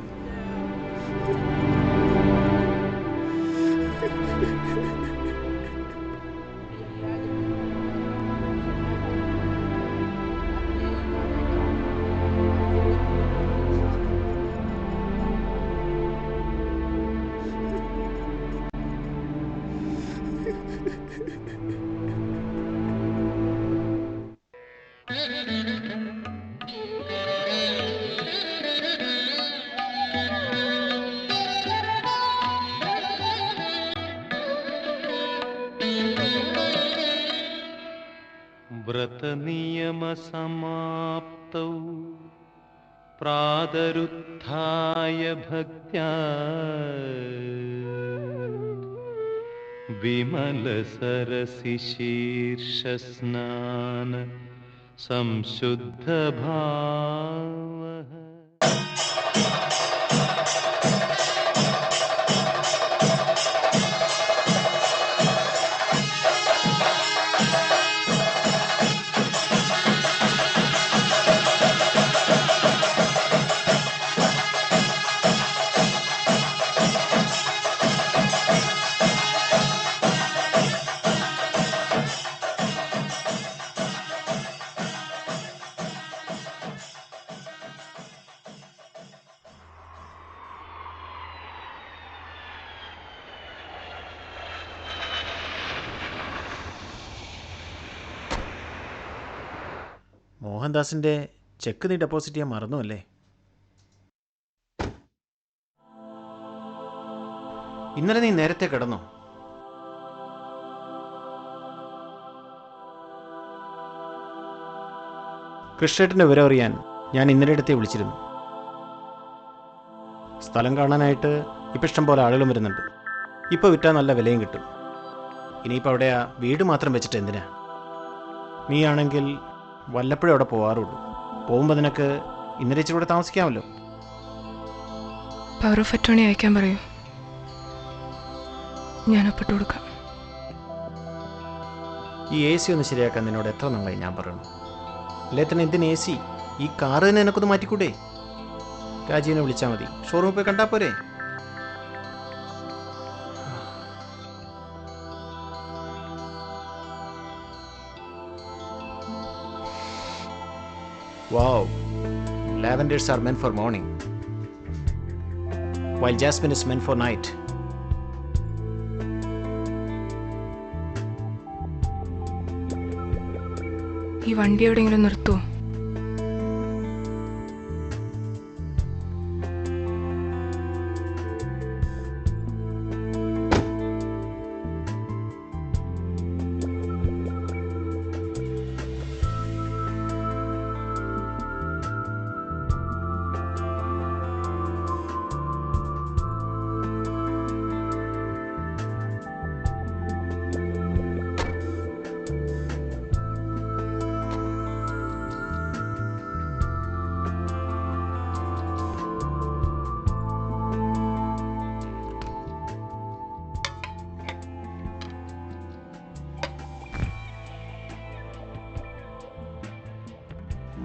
വ്രതനിയമസമാപ്തൗ പ്രാതരുത്ഥായ ഭക്ത്യാ വിമലസരസി ശീർഷസ്നാന സംശുദ്ധഭാവഃ. മോഹൻദാസിൻ്റെ ചെക്ക് നീ ഡെപ്പോസിറ്റ് ചെയ്യാൻ മറന്നു അല്ലേ? ഇന്നലെ നീ നേരത്തെ കിടന്നോ? കൃഷ്ണേട്ടൻ്റെ വിവരം അറിയാൻ ഞാൻ ഇന്നലെ അടുത്തേ വിളിച്ചിരുന്നു. സ്ഥലം കാണാനായിട്ട് ഇപ്പം ഇഷ്ടം പോലെ ആളുകളും വരുന്നുണ്ട്. ഇപ്പോൾ വിറ്റാൽ നല്ല വിലയും കിട്ടും. ഇനിയിപ്പോൾ അവിടെ ആ വീട് മാത്രം വെച്ചിട്ട് എന്തിനാ? നീ ആണെങ്കിൽ വല്ലപ്പോഴും അവിടെ പോകാറുള്ളൂ. പോകുമ്പോൾ നിനക്ക് ഇന്നലെ ഇച്ചിരി കൂടെ താമസിക്കാമല്ലോ. പവർ ഓഫ് അറ്റോർണി അയക്കാൻ പറയൂ, ഞാൻ ഒപ്പിട്ട് കൊടുക്കാം. ഈ എ സി ഒന്ന് ശരിയാക്കാൻ നിന്നോട് എത്ര നാളായി ഞാൻ പറയണം. അല്ലേ തന്നെ എന്തിന് എ സി? ഈ കാറ് തന്നെ എനക്കൊന്ന് മാറ്റിക്കൂടെ? രാജീവിനെ വിളിച്ചാൽ മതി, ഷോറൂമിൽ പോയി കണ്ടാൽ പോരെ? Wow, lavenders are meant for morning, while jasmine is meant for night. ഈ വണ്ടി എവിടെയെങ്കിലും നിർത്തുമോ?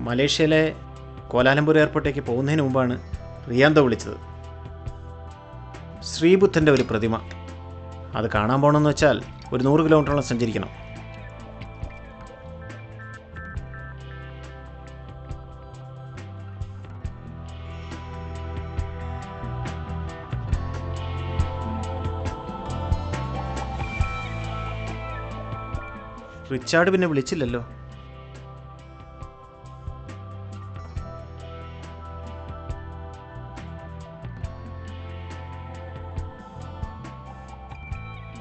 മലേഷ്യയിലെ കോലാലംപൂർ എയർപോർട്ടേക്ക് പോകുന്നതിന് മുമ്പാണ് റിയാന്ത വിളിച്ചത്. ശ്രീബുദ്ധൻ്റെ ഒരു പ്രതിമ, അത് കാണാൻ പോകണമെന്ന് വെച്ചാൽ ഒരു 100 കിലോമീറ്ററോളം സഞ്ചരിക്കണം. റിച്ചാർഡ് പിന്നെ വിളിച്ചില്ലല്ലോ.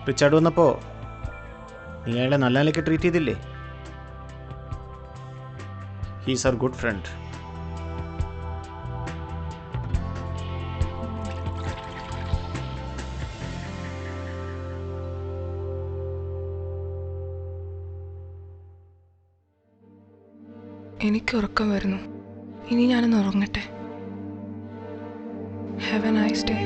റിച്ചാർഡ് വന്നപ്പോൾ നീ അയാളെ നല്ല നിലയ്ക്ക് ട്രീറ്റ് ചെയ്തില്ലേ? He's our good friend. എനിക്ക് ഉറക്കം വരുന്നു. ഇനി ഞാനൊന്ന് ഉറങ്ങട്ടെ. Have a nice day.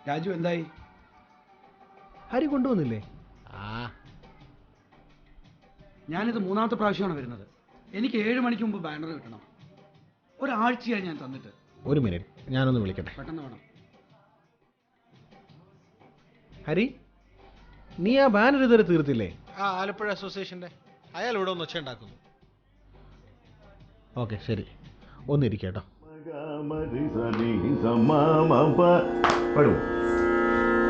Raju എന്തായി? ഹരി കൊണ്ടുവന്നില്ലേ? ഞാനിത് 3ാമത്തെ പ്രാവശ്യമാണ് വരുന്നത്. എനിക്ക് 7 മണിക്ക് മുമ്പ് ബാനർ കിട്ടണം. ഒരാഴ്ചയായി ഞാൻ തന്നിട്ട്. ഒരു മിനിറ്റ്, ഞാനൊന്ന് വിളിക്കട്ടെ. പെട്ടെന്ന് വേണം. ഹരി, നീ ആ ബാനർ ഇതുവരെ തീർത്തില്ലേ? ആലപ്പുഴ അസോസിയേഷൻ്റെ അയാൾ ഇവിടെ ഒന്ന് ഒച്ച ഉണ്ടാക്കുന്നു. ഓക്കെ, ശരി, ഒന്നിരിക്കട്ടോ.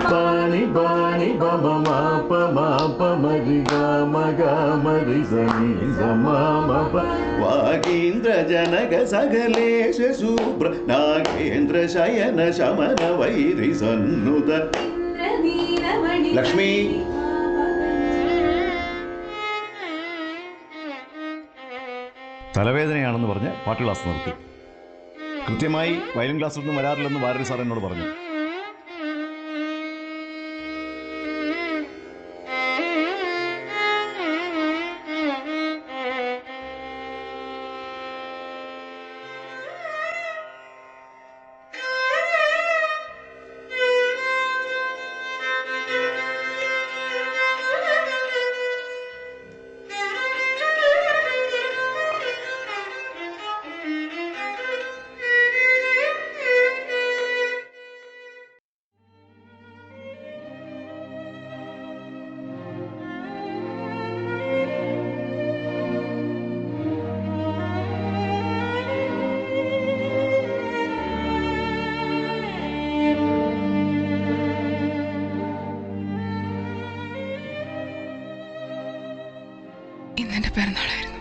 Bani bani baba mapa mapa mariga maga marizani sama mapa Vagindra janaga sagalesha subra Nagendra shayana shamana vairi sannuda Lakshmi തലവേദനയാണെന്ന് പറഞ്ഞ് പാട്ട് ക്ലാസ് നിർത്തി. കൃത്യമായി വയലിൻ ക്ലാസ്സിലൊന്നും വരാറില്ലെന്ന് ഭാരതി സാർ എന്നോട് പറഞ്ഞു. ഇന്നെൻ്റെ പിറന്നാളായിരുന്നു.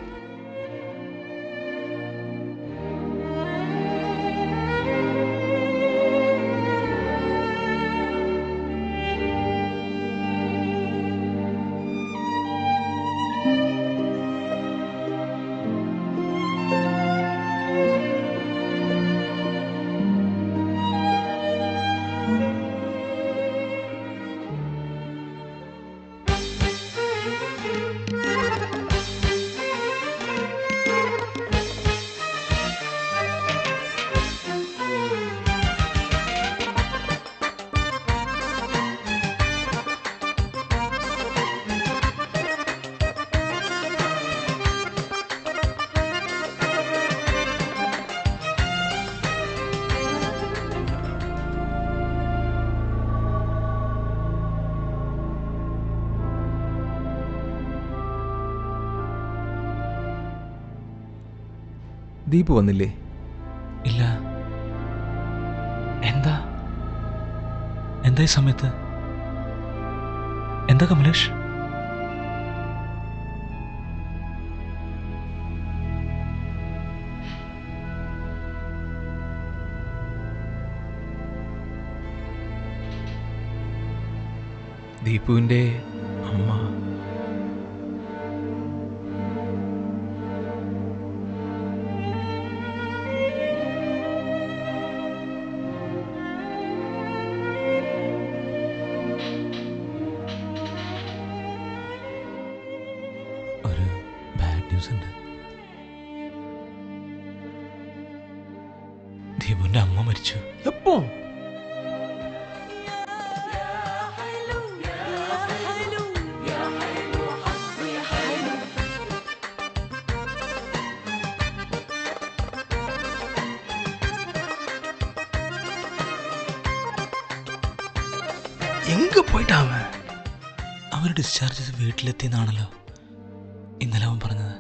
ദീപ് വന്നില്ലേ? ഇല്ല. എന്താ ഈ സമയത്ത്? എന്താ കമലേഷ്? ദീപുവിൻ്റെ അമ്മ ഒരു ബാഡ് ന്യൂസ് ഉണ്ട്. ദീപുവിൻ്റെ അമ്മ മരിച്ചു. എപ്പോ? എങ്ക പോയിട്ടാവൻ? അവർ ഡിസ്ചാർജ് ചെയ്ത് വീട്ടിലെത്തിയെന്നാണല്ലോ ഇന്നലെ അവൻ പറഞ്ഞത്.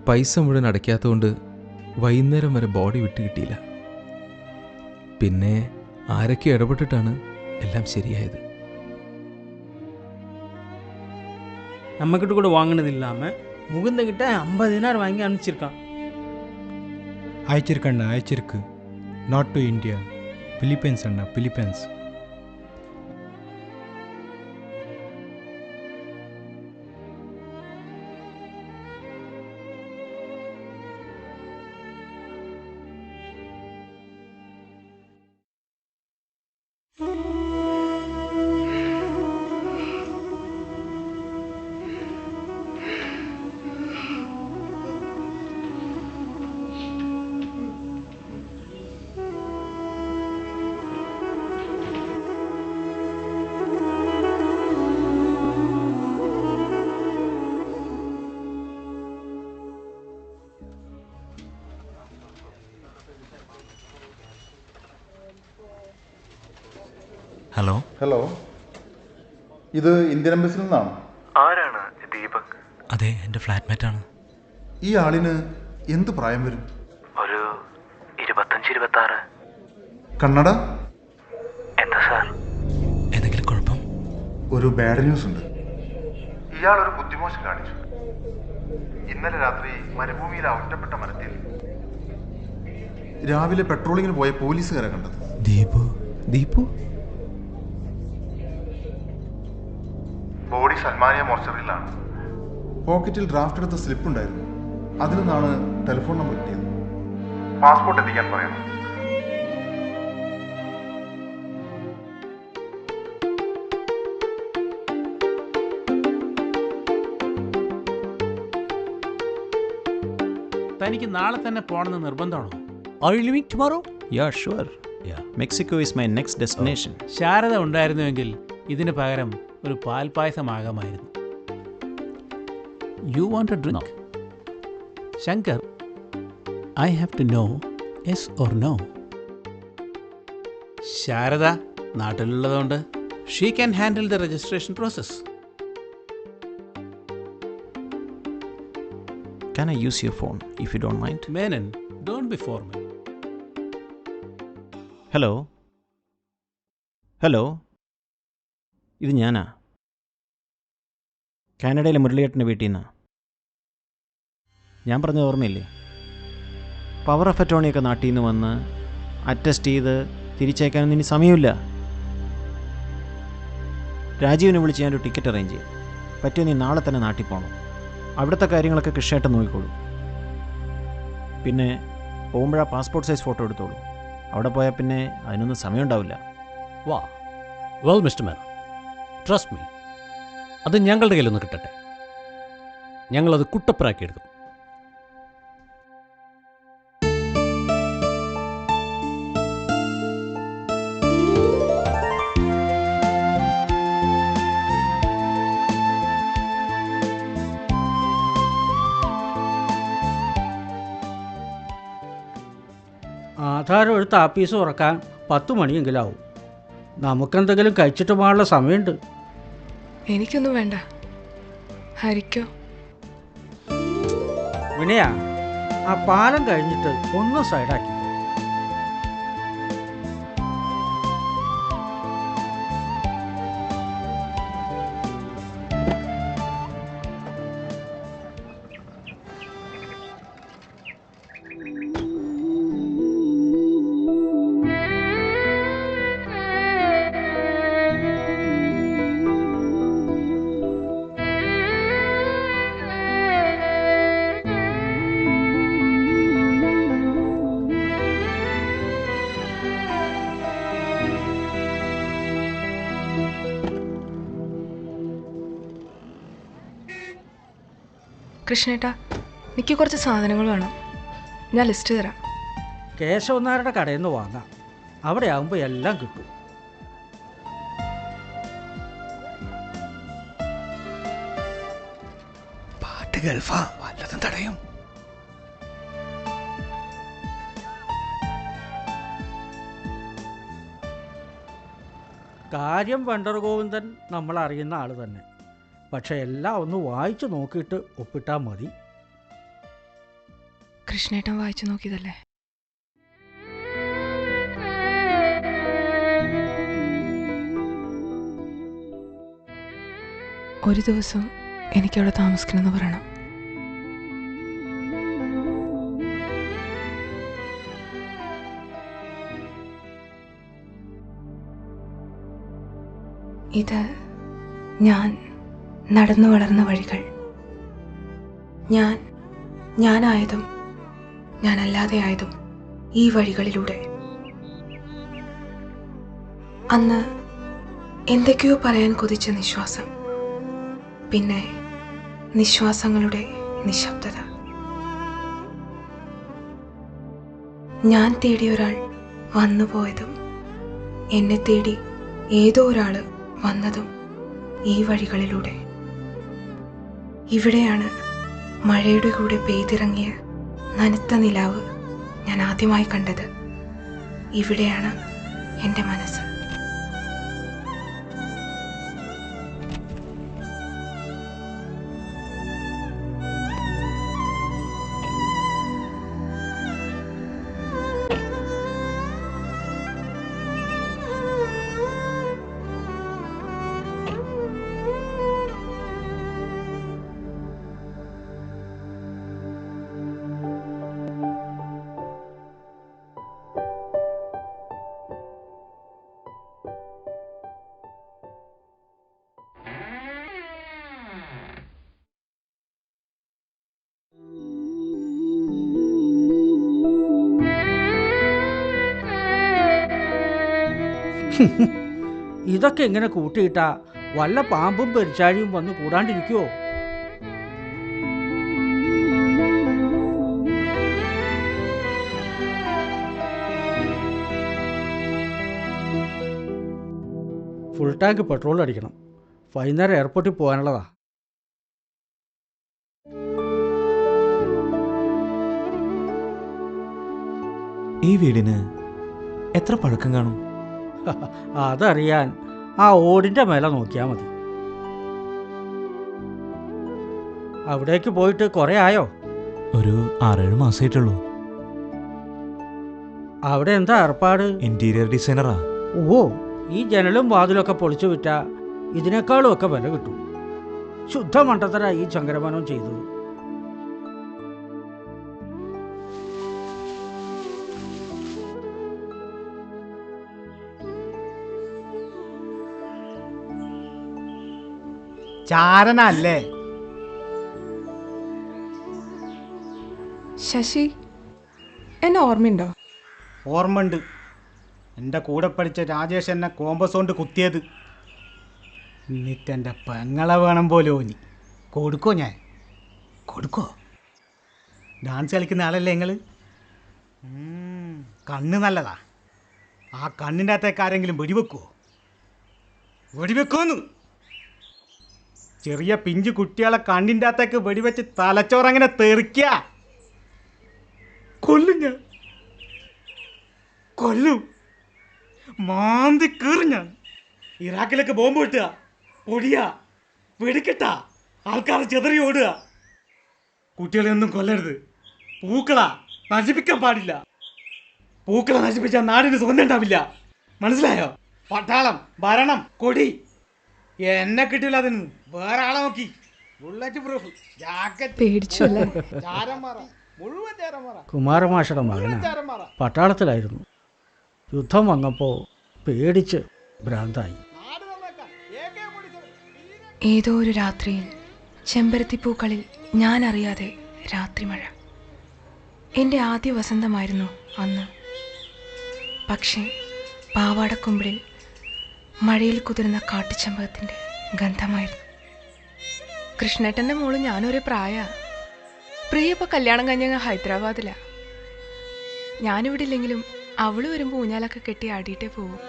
പൈസ മുഴുവൻ അടയ്ക്കാത്തതുകൊണ്ട് വൈകുന്നേരം വരെ ബോഡി വിട്ട് കിട്ടിയില്ല. പിന്നെ ആരൊക്കെ ഇടപെട്ടിട്ടാണ് എല്ലാം ശരിയായത്. நம்மக்கிட்ட கூட வாங்கினது இல்லாமல் முகுந்தகிட்ட 50 தினார் வாங்கி அனுப்பிச்சிருக்கான். அயச்சிருக்கண்ணா அயச்சிருக்கு. நாட் டு இந்தியா, பிலிப்பைன்ஸ் அண்ணா, பிலிப்பைன்ஸ். ഹലോ. ഹലോ, ഇത് ഇന്ത്യൻ എംബസിയിൽ നിന്നാണ്. ആരാണ് ദീപക്? അതെ, എൻ്റെ ഫ്ലാറ്റ്മേറ്റാണ്. ഈ ആളിന് എന്ത് പ്രായം വരും? ഒരു 25-26. കണ്ണട? എന്താ സാർ? എന്തെങ്കിലും കുഴപ്പം? ഒരു ബാഡ് ന്യൂസ് ഉണ്ട്. ഇയാളൊരു ബുദ്ധിമോശം കാണിച്ചു. ഇന്നലെ രാത്രി മരുഭൂമിയിലെ ഒറ്റപ്പെട്ട മരത്തിൽ രാവിലെ പെട്രോളിങ്ങിന് പോയ പോലീസുകാരെ കണ്ടത്. ദീപു ബോഡി സൽമാനിയ മോർച്ചറിയിലാണ്. പോക്കറ്റിൽ ഡ്രാഫ്റ്റ് എടുത്ത സ്ലിപ്പ് ഉണ്ടായിരുന്നു. അതിൽ നിന്നാണ് ടെലിഫോൺ നമ്പർ കിട്ടിയത്. പാസ്പോർട്ട് എത്തിക്കാൻ പറയണം. തനിക്ക് നാളെ തന്നെ പോകണമെന്ന് നിർബന്ധമാണോ? Are you leaving tomorrow? Yeah, sure. Yeah. Mexico is my next destination. Sharada ഉണ്ടായിരുന്നുവെങ്കിൽ ഇതിന് പകരം ഒരു പാൽപ്പായസമാകാമായിരുന്നു. You want a drink? Shankar, I have to know yes or no. Sharada നാട്ടിലുള്ളതുകൊണ്ട് she can handle the registration process. Can I use your phone if you don't mind? Menon, don't be formal. Hello hello, ഇത് ഞാനാ. കാനഡയിലെ മുരളിയേട്ടൻ്റെ വീട്ടിൽ നിന്നാ. ഞാൻ പറഞ്ഞത് ഓർമ്മയില്ലേ? പവർ ഓഫ് അറ്റോർണിയൊക്കെ നാട്ടിൽ നിന്ന് വന്ന് അറ്റസ്റ്റ് ചെയ്ത് തിരിച്ചയക്കാനൊന്നും ഇനി സമയമില്ല. രാജീവിനെ വിളിച്ച് ഞാനൊരു ടിക്കറ്റ് അറേഞ്ച് ചെയ്യാം. പറ്റിയ നീ നാളെ തന്നെ നാട്ടിൽ പോകണം. അവിടുത്തെ കാര്യങ്ങളൊക്കെ കൃഷിയായിട്ട് നോക്കിക്കോളൂ. പിന്നെ പോകുമ്പോഴാ പാസ്പോർട്ട് സൈസ് ഫോട്ടോ എടുത്തോളൂ. അവിടെ പോയാൽ പിന്നെ അതിനൊന്നും സമയം ഉണ്ടാവില്ല. വാ well mister Menon, trust me, അത് ഞങ്ങളുടെ കയ്യിലൊന്ന് കിട്ടട്ടെ. ഞങ്ങളത് കുട്ടപ്പനാക്കി എടുക്കും. ആധാരം എടുത്ത് ആപ്പീസ് തുറക്കാൻ 10 മണിയെങ്കിലും ആവും. നമുക്കെന്തെങ്കിലും കഴിച്ചിട്ട് പോകാനുള്ള സമയമുണ്ട്. എനിക്കൊന്നും വേണ്ട. ഹരിക്കോ? വിനയ, ആ പാലം കഴിഞ്ഞിട്ട് ഒന്ന് സൈഡാക്കി. കൃഷ്ണേട്ടാ, എനിക്ക് കുറച്ച് സാധനങ്ങൾ വേണം. ഞാൻ ലിസ്റ്റ് തരാം. കേശവനാരുടെ കടയിൽ നിന്ന് വാങ്ങാം. അവിടെ ആകുമ്പോൾ എല്ലാം കിട്ടും. പാട്ട് ഗൾഫാ, വല്ലതും തടയും. കാര്യം വെണ്ടർ ഗോവിന്ദൻ നമ്മൾ അറിയുന്ന ആൾ തന്നെ. പക്ഷെ എല്ലാം ഒന്ന് വായിച്ചു നോക്കിയിട്ട് ഒപ്പിട്ടാൽ മതി. കൃഷ്ണേട്ടൻ വായിച്ചു നോക്കിയതല്ലേ? ഒരു ദിവസം എനിക്കവിടെ താമസിക്കണമെന്ന് പറയണം. ഇത് ഞാൻ നടന്നു വളർന്ന വഴികൾ. ഞാനായതും ഞാനല്ലാതെയായതും ഈ വഴികളിലൂടെ. അന്ന് എന്തൊക്കെയോ പറയാൻ കൊതിച്ച നിശ്വാസം, പിന്നെ നിശ്വാസങ്ങളുടെ നിശബ്ദത. ഞാൻ തേടിയ ഒരാൾ വന്നുപോയതും എന്നെ തേടി ഏതോ ഒരാൾ വന്നതും ഈ വഴികളിലൂടെ. ഇവിടെയാണ് മഴയുടെ കൂടെ പെയ്തിറങ്ങിയ നനുത്ത നിലാവ് ഞാൻ ആദ്യമായി കണ്ടത്. ഇവിടെയാണ് എൻ്റെ മനസ്സ്. ഇതൊക്കെ ഇങ്ങനെ കൂട്ടിയിട്ടാ വല്ല പാമ്പും പെരിച്ചാഴിയും വന്ന് കൂടാണ്ടിരിക്കുവോ? ഫുൾ ടാങ്ക് പെട്രോൾ അടിക്കണം. വൈകുന്നേരം എയർപോർട്ടിൽ പോകാനുള്ളതാ. ഈ വീടിന് എത്ര പഴക്കം കാണും? അതറിയാൻ ആ ഓടിൻ്റെ മേലെ നോക്കിയാൽ മതി. അവിടേക്ക് പോയിട്ട് കുറേ ആയോ? ഒരു 6-7 മാസമായിട്ടുള്ളൂ. അവിടെ എന്താ ഏർപ്പാട്? ഇന്റീരിയർ ഡിസൈനറാ. ഓ, ഈ ജനലും വാതിലൊക്കെ പൊളിച്ചു വിറ്റാ ഇതിനേക്കാളും ഒക്കെ വില കിട്ടും. ശുദ്ധ മണ്ടത്തര ഈ ചങ്കരമനം ചെയ്തത്. ചാരനല്ലേ? ശശി, എന്നെ ഓർമ്മയുണ്ടോ? ഓർമ്മയുണ്ട്. എൻ്റെ കൂടെ പഠിച്ച രാജേഷ് എന്നെ കോമ്പസ് കൊണ്ട് കുത്തിയത്. എന്നിട്ട് എൻ്റെ പെങ്ങളെ വേണം പോലെ ഓനി. കൊടുക്കോ? ഞാൻ കൊടുക്കോ? ഡാൻസ് കളിക്കുന്ന ആളല്ലേ നിങ്ങൾ? കണ്ണ് നല്ലതാ. ആ കണ്ണിൻ്റെ അകത്തേക്ക് ആരെങ്കിലും വെടിവെക്കുമോ? വെടിവെക്കുമെന്ന്. ചെറിയ പിഞ്ചു കുട്ടികളെ കണ്ണിൻ്റെ അകത്തേക്ക് വെടിവെച്ച് തലച്ചോറങ്ങനെ തെറിക്കുക. കൊല്ലും ഞാൻ, കൊല്ലും. മാന്തി കീറും ഞാൻ. ഇറാഖിലേക്ക് ബോംബ് കിട്ടുക, പൊടിയാ, വെടിക്കെട്ട, ആൾക്കാർ ചെതറി ഓടുക. കുട്ടികളെ ഒന്നും കൊല്ലരുത്. പൂക്കളാ നശിപ്പിക്കാൻ പാടില്ല. പൂക്കളെ നശിപ്പിച്ചാൽ നാടിന് സ്വന്തം ഉണ്ടാവില്ല. മനസ്സിലായോ? പട്ടാളം, ഭരണം, കൊടി എന്നെ കിട്ടില്ല. അതിന് വേറെ ആളെ നോക്കി. ബുള്ളറ്റ് പ്രൂഫ് ജാക്കറ്റ്, മുഴുവൻ ചേരന്മാറ. കുമാരമാഷയുടെ മകനാ, പട്ടാളത്തിലായിരുന്നു. യുദ്ധം വന്നപ്പോൾ പേടിച്ച് ഭ്രാന്തായി. ഏതോ ഒരു രാത്രിയിൽ ചെമ്പരത്തിപ്പൂക്കളിൽ ഞാൻ അറിയാതെ രാത്രിമഴ. എൻ്റെ ആദ്യ വസന്തമായിരുന്നു അന്ന്. പക്ഷേ പാവാടക്കൊമ്പിളിൽ മഴയിൽ കുതിർന്ന കാട്ടുചെമ്പകത്തിൻ്റെ ഗന്ധമായിരുന്നു. കൃഷ്ണേട്ടൻ്റെ മോള് ഞാനൊരു പ്രായ. പ്രിയ ഇപ്പോൾ കല്യാണം കഴിഞ്ഞ ഹൈദരാബാദിലാ. ഞാനിവിടെ ഇല്ലെങ്കിലും അവള് വരുമ്പോൾ ഊഞ്ഞാലൊക്കെ കെട്ടി ആടിയിട്ടേ പോവും.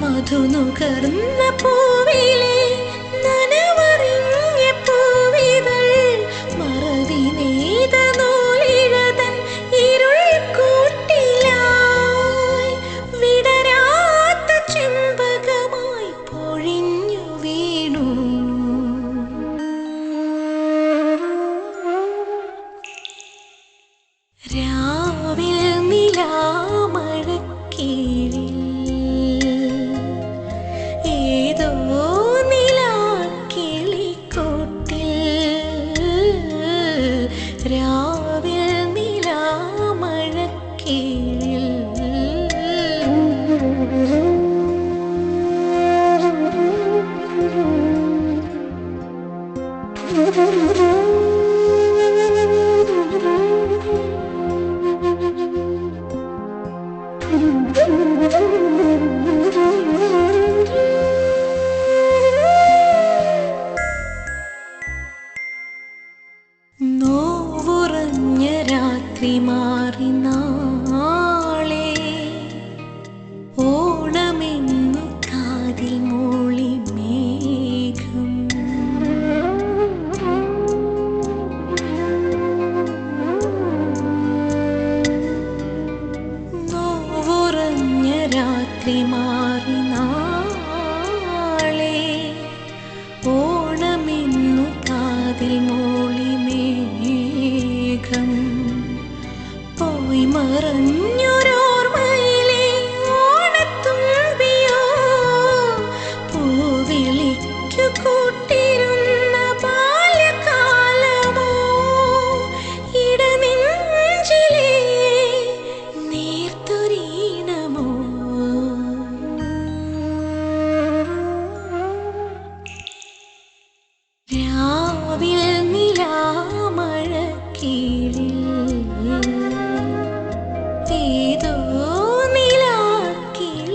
മധുനുകർന്ന പൂവിലെ നനവറിഞ്ഞ പൂവിതൾ മറവി നെയ്ത നൂലിഴതൻ ഇരുൾ കൂട്ടിലായി വിടരാത്ത ചെമ്പകമായി പൊഴിഞ്ഞു വീണു. രാവിൽ നിലാമഴക്കീഴിൽ ഏതോ നിലാക്കിളിക്കൂട്ടിൽ രാവിൽ നിലാമഴക്കീഴിൽ നോവുറഞ്ഞ രാത്രി മാറി നാളെ ഓണമെന്നു കാതിൽ മൂളി മേഘം. നോവുറഞ്ഞ രാത്രി മാറി നാളെ ഓണമെന്നു കാതിൽ മൂളി മേഘം. പോയി മറഞ്ഞൊരോർമ്മയിലെ ഓണത്തുമ്പിയോ പൂവിളിക്കു കൂട്ടിരുന്ന ബാല്യകാലമോ ഇടനെഞ്ചിലെ നീർത്തുരീണമോ. രാവിൽ നിലാമഴക്കീഴിൽ ഏതോ നിലാക്കിളിക്കൂട്ടിൽ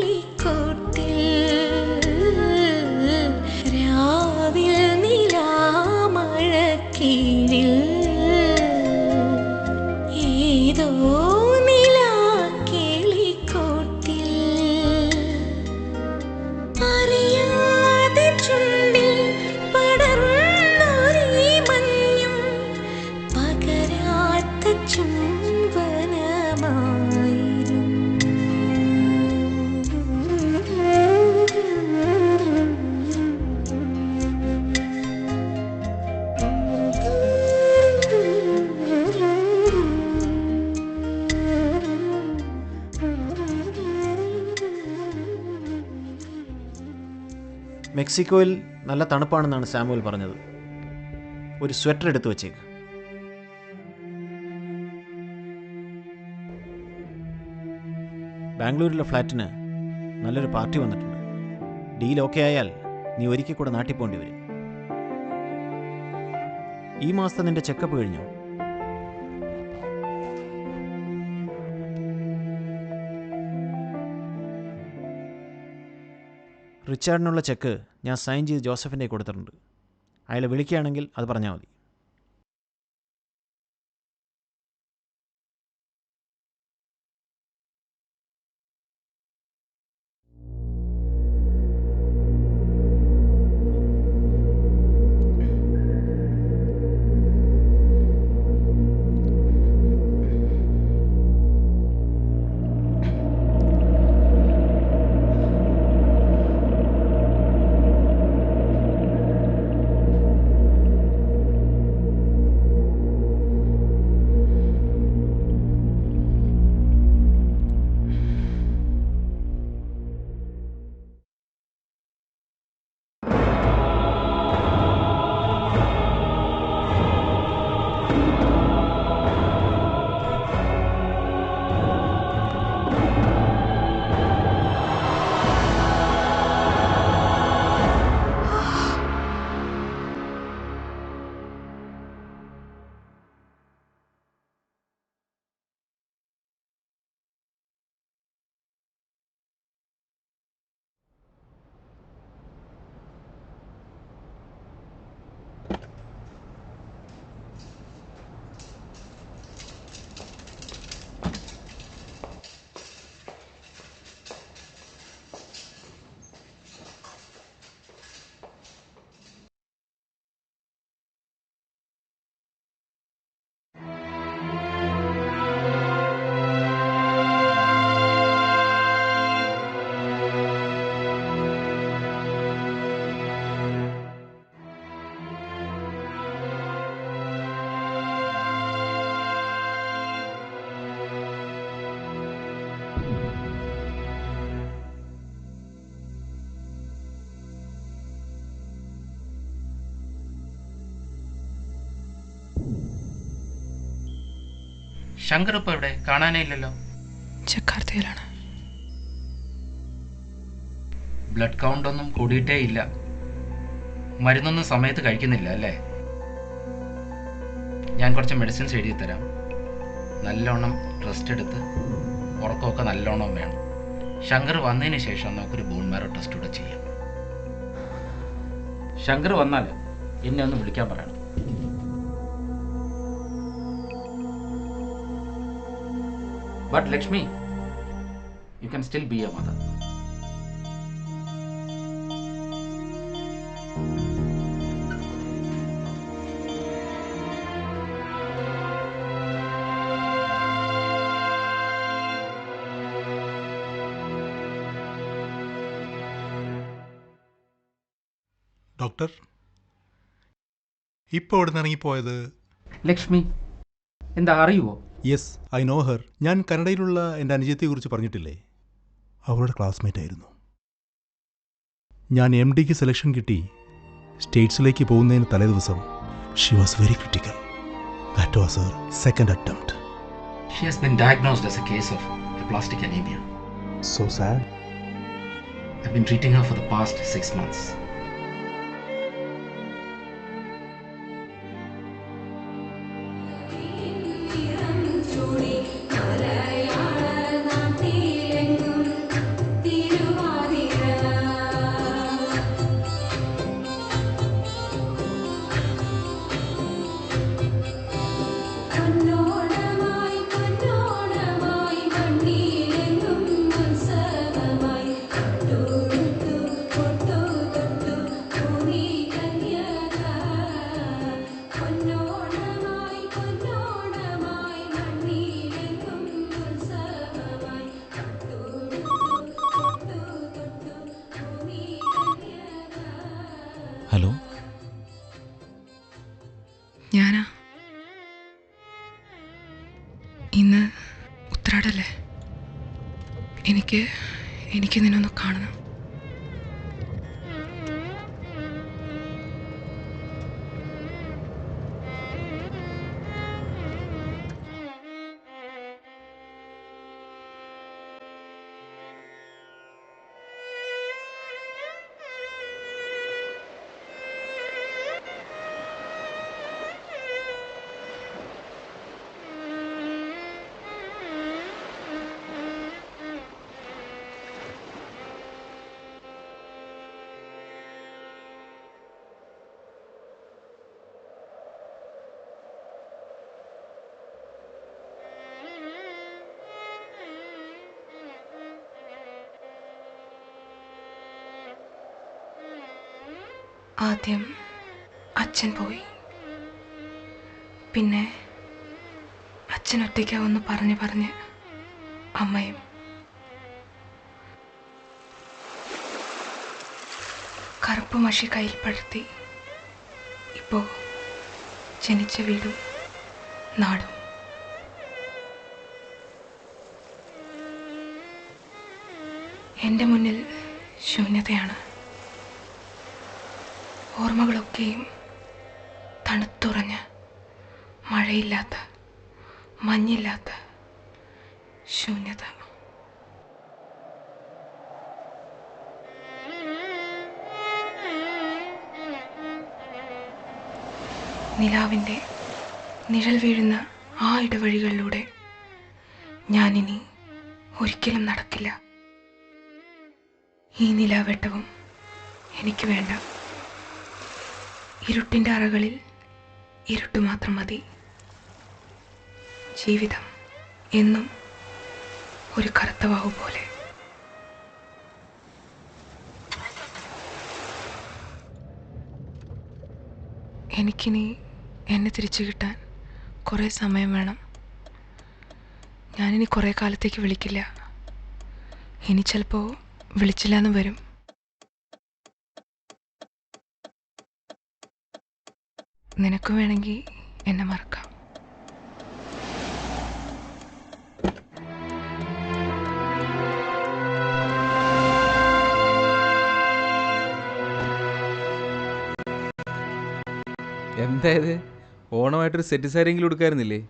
രാവിൽ നിലാമഴക്കീഴിൽ ഏതോ നിലാക്കിളിക്കൂട്ടിൽ അറിയാതെ ചുണ്ടിൽ പടർന്നൊരീ മഞ്ഞും പകരാത്ത ചുംബനമായിരുന്നു. മെക്സിക്കോയിൽ നല്ല തണുപ്പാണെന്നാണ് സാമുവൽ പറഞ്ഞത്. ഒരു സ്വെറ്റർ എടുത്തു വച്ചേക്ക്. ബാംഗ്ലൂരിലെ ഫ്ലാറ്റിന് നല്ലൊരു പാർട്ടി വന്നിട്ടുണ്ട്. ഡീൽ ഓക്കെ ആയാൽ നീ ഒരിക്കൽ കൂടെ നാട്ടിൽ പോകേണ്ടി വരും. ഈ മാസത്തെ നിന്റെ ചെക്കപ്പ് കഴിഞ്ഞോ? റിച്ചാർഡിനുള്ള ചെക്ക് ഞാൻ സൈൻ ചെയ്ത് ജോസഫിൻ്റെ കൊടുത്തിട്ടുണ്ട്. അയാളെ വിളിക്കുകയാണെങ്കിൽ അത് പറഞ്ഞാൽ മതി. ശങ്കർ ഇപ്പോൾ എവിടെ? കാണാനേ ഇല്ലല്ലോ. ജക്കാർത്തയിലാണ്. ബ്ലഡ് കൗണ്ട് ഒന്നും കൂടിയിട്ടേ ഇല്ല. മരുന്നൊന്നും സമയത്ത് കഴിക്കുന്നില്ല അല്ലേ? ഞാൻ കുറച്ച് മെഡിസിൻസ് എഴുതി തരാം. നല്ലോണം റെസ്റ്റ് എടുത്ത് ഉറക്കമൊക്കെ നല്ലോണം വേണം. ശങ്കർ വന്നതിന് ശേഷം നമുക്കൊരു ബോൺ മാരോ ടെസ്റ്റ് കൂടെ ചെയ്യാം. ശങ്കർ വന്നാൽ എന്നെ ഒന്ന് വിളിക്കാൻ പറയണം. But Lakshmi, you can still be a mother. Doctor, ഇപ്പോൾ ഇവിടെ നിന്ന് ഇറങ്ങിപ്പോയത് ലക്ഷ്മി എന്താ അറിയുമോ? Yes, I know her. ഞാൻ കനഡയിലുള്ള എൻ്റെ അനുജത്തെക്കുറിച്ച് പറഞ്ഞിട്ടില്ലേ? അവളുടെ ക്ലാസ്മേറ്റ് ആയിരുന്നു. ഞാൻ MD സെലക്ഷൻ കിട്ടി സ്റ്റേറ്റ്സിലേക്ക് പോകുന്നതിന് തലേദിവസം she was very critical. That was Har second attempt. She has been diagnosed as a case of aplastic anemia. So sad. I've been treating her for the past 6 months. Hello, ഞാനാ. ഇന്ന് ഉത്രാടല്ലേ? എനിക്ക് നിന്നൊന്ന് കാണണം. ആദ്യം അച്ഛൻ പോയി. പിന്നെ അച്ഛൻ ഒറ്റയ്ക്കാവെന്ന് പറഞ്ഞ് അമ്മയും. കറുപ്പ് മഷി കയ്യിൽ പഴുത്തി. ഇപ്പോൾ ജനിച്ച വീടും നാടും. എൻ്റെ മുന്നിൽ ശൂന്യതയാണ്. ഓർമ്മകളൊക്കെയും തണുത്തുറഞ്ഞ് മഴയില്ലാത്ത മഞ്ഞില്ലാത്ത ശൂന്യത. നിലാവിൻ്റെ നിഴൽ വീഴുന്ന ആ ഇടവഴികളിലൂടെ ഞാനിനി ഒരിക്കലും നടക്കില്ല. ഈ നിലാവെട്ടവും എനിക്ക് വേണ്ട. ഇരുട്ടിൻ്റെ അറകളിൽ ഇരുട്ട് മാത്രം മതി. ജീവിതം എന്നും ഒരു കറുത്ത വാഹു പോലെ. എനിക്കിനി എന്നെ തിരിച്ചു കിട്ടാൻ കുറേ സമയം വേണം. ഞാനിനി കുറേ കാലത്തേക്ക് വിളിക്കില്ല. ഇനി ചിലപ്പോൾ വിളിച്ചില്ല എന്ന് വരും. നിനക്ക് വേണമെങ്കിൽ എന്നെ മറക്കാം. എന്തായത്? ഓണമായിട്ടൊരു സെറ്റ് സാരിയെങ്കിലും എടുക്കായിരുന്നില്ലേ?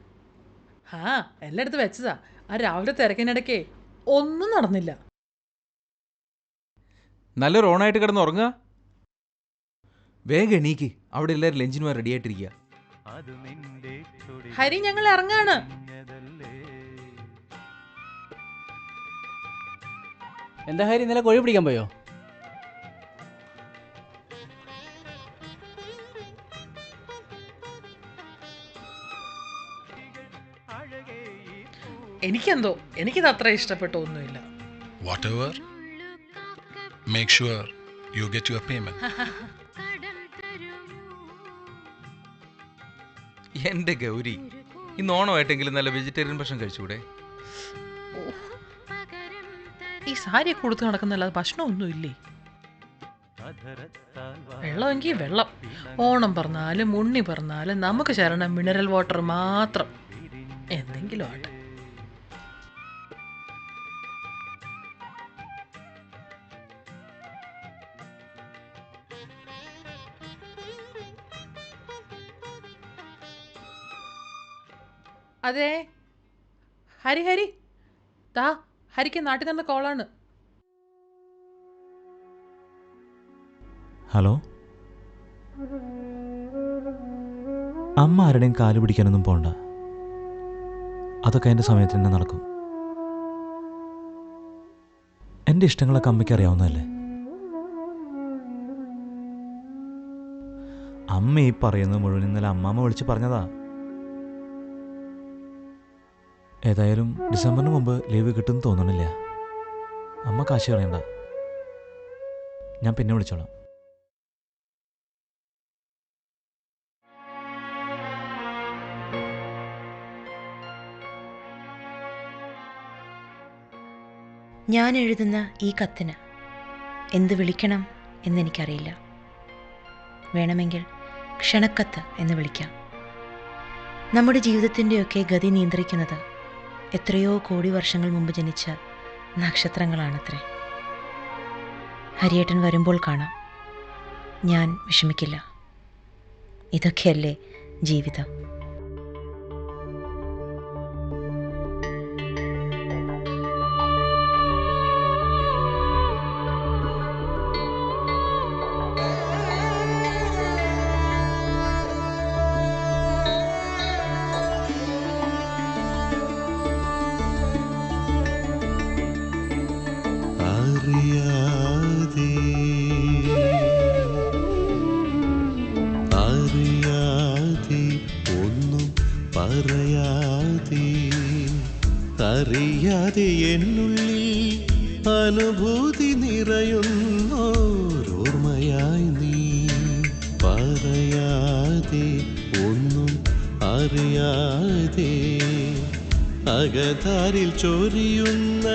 ആ എല്ലായിടത്തും വെച്ചതാ. ആ രാവിലെ തിരക്കിനിടയ്ക്കേ ഒന്നും നടന്നില്ല. നല്ലൊരു ഓണായിട്ട് കിടന്ന് ഉറങ്ങുക. വേഗം എണീക്ക്, അവിടെ എല്ലാവരും ലഞ്ചിന് റെഡി ആയിട്ടിരിക്കുക. ഹരി, ഞങ്ങൾ ഇറങ്ങാണ്. എന്താ ഹരി, ഇന്നലെ കോഴി പിടിക്കാൻ പോയോ? എനിക്കിത് അത്ര ഇഷ്ടപ്പെട്ട ഒന്നുമില്ല. Whatever, make sure you get your payment. എൻ്റെ ഗൗരി, ഇന്ന് ഓണമായിട്ടെങ്കിലും നല്ല വെജിറ്റേറിയൻ ഭക്ഷണം കഴിച്ചുകൂടെ? ഈ സാരി കൊടുത്ത് നടക്കുന്നല്ലാതെ ഭക്ഷണമൊന്നുമില്ലേ? വെള്ളമെങ്കിൽ വെള്ളം. ഓണം പറഞ്ഞാലും ഉണ്ണി പറഞ്ഞാലും നമുക്ക് ശരണം മിനറൽ വാട്ടർ മാത്രം. എന്തെങ്കിലും ആട്ടെ. അതെ, ഹരി താ, ഹരിക്ക് നാട്ടിൽ നിന്ന് കോളാണ്. ഹലോ, അമ്മ ആരുടെയും കാല് പിടിക്കാനൊന്നും പോണ്ട. അതൊക്കെ എൻ്റെ സമയത്ത് തന്നെ നടക്കും. എൻ്റെ ഇഷ്ടങ്ങളൊക്കെ അമ്മയ്ക്ക് അറിയാവുന്നതല്ലേ. അമ്മ ഈ പറയുന്നത് മുഴുവൻ ഇന്നലെ അമ്മാമ്മ വിളിച്ച് പറഞ്ഞതാ. ഏതായാലും ഡിസംബറിന് മുമ്പ് ലീവ് കിട്ടുമെന്ന് തോന്നണില്ല. അമ്മ കാശ് കളയണ്ട, ഞാൻ പിന്നെ വിളിച്ചോളാം. ഞാൻ എഴുതുന്ന ഈ കത്തിന് എന്ത് വിളിക്കണം എന്നെനിക്കറിയില്ല. വേണമെങ്കിൽ ക്ഷണക്കത്ത് എന്ന് വിളിക്കാം. നമ്മുടെ ജീവിതത്തിൻ്റെയൊക്കെ ഗതി നിയന്ത്രിക്കുന്നത് എത്രയോ കോടി വർഷങ്ങൾ മുമ്പ് ജനിച്ച നക്ഷത്രങ്ങളാണത്രേ. ഹരിയേട്ടൻ വരുമ്പോൾ കാണാം. ഞാൻ വിഷമിക്കില്ല. ഇതൊക്കെയല്ലേ ജീവിതം. അറിയാതെ എന്നുള്ളിൽ അനുഭൂതി നിറയുന്നോരോർമ്മയായി നീ പറയാതെ ഒന്നും അറിയാതെ അകതാരിൽ ചൊരിയുന്ന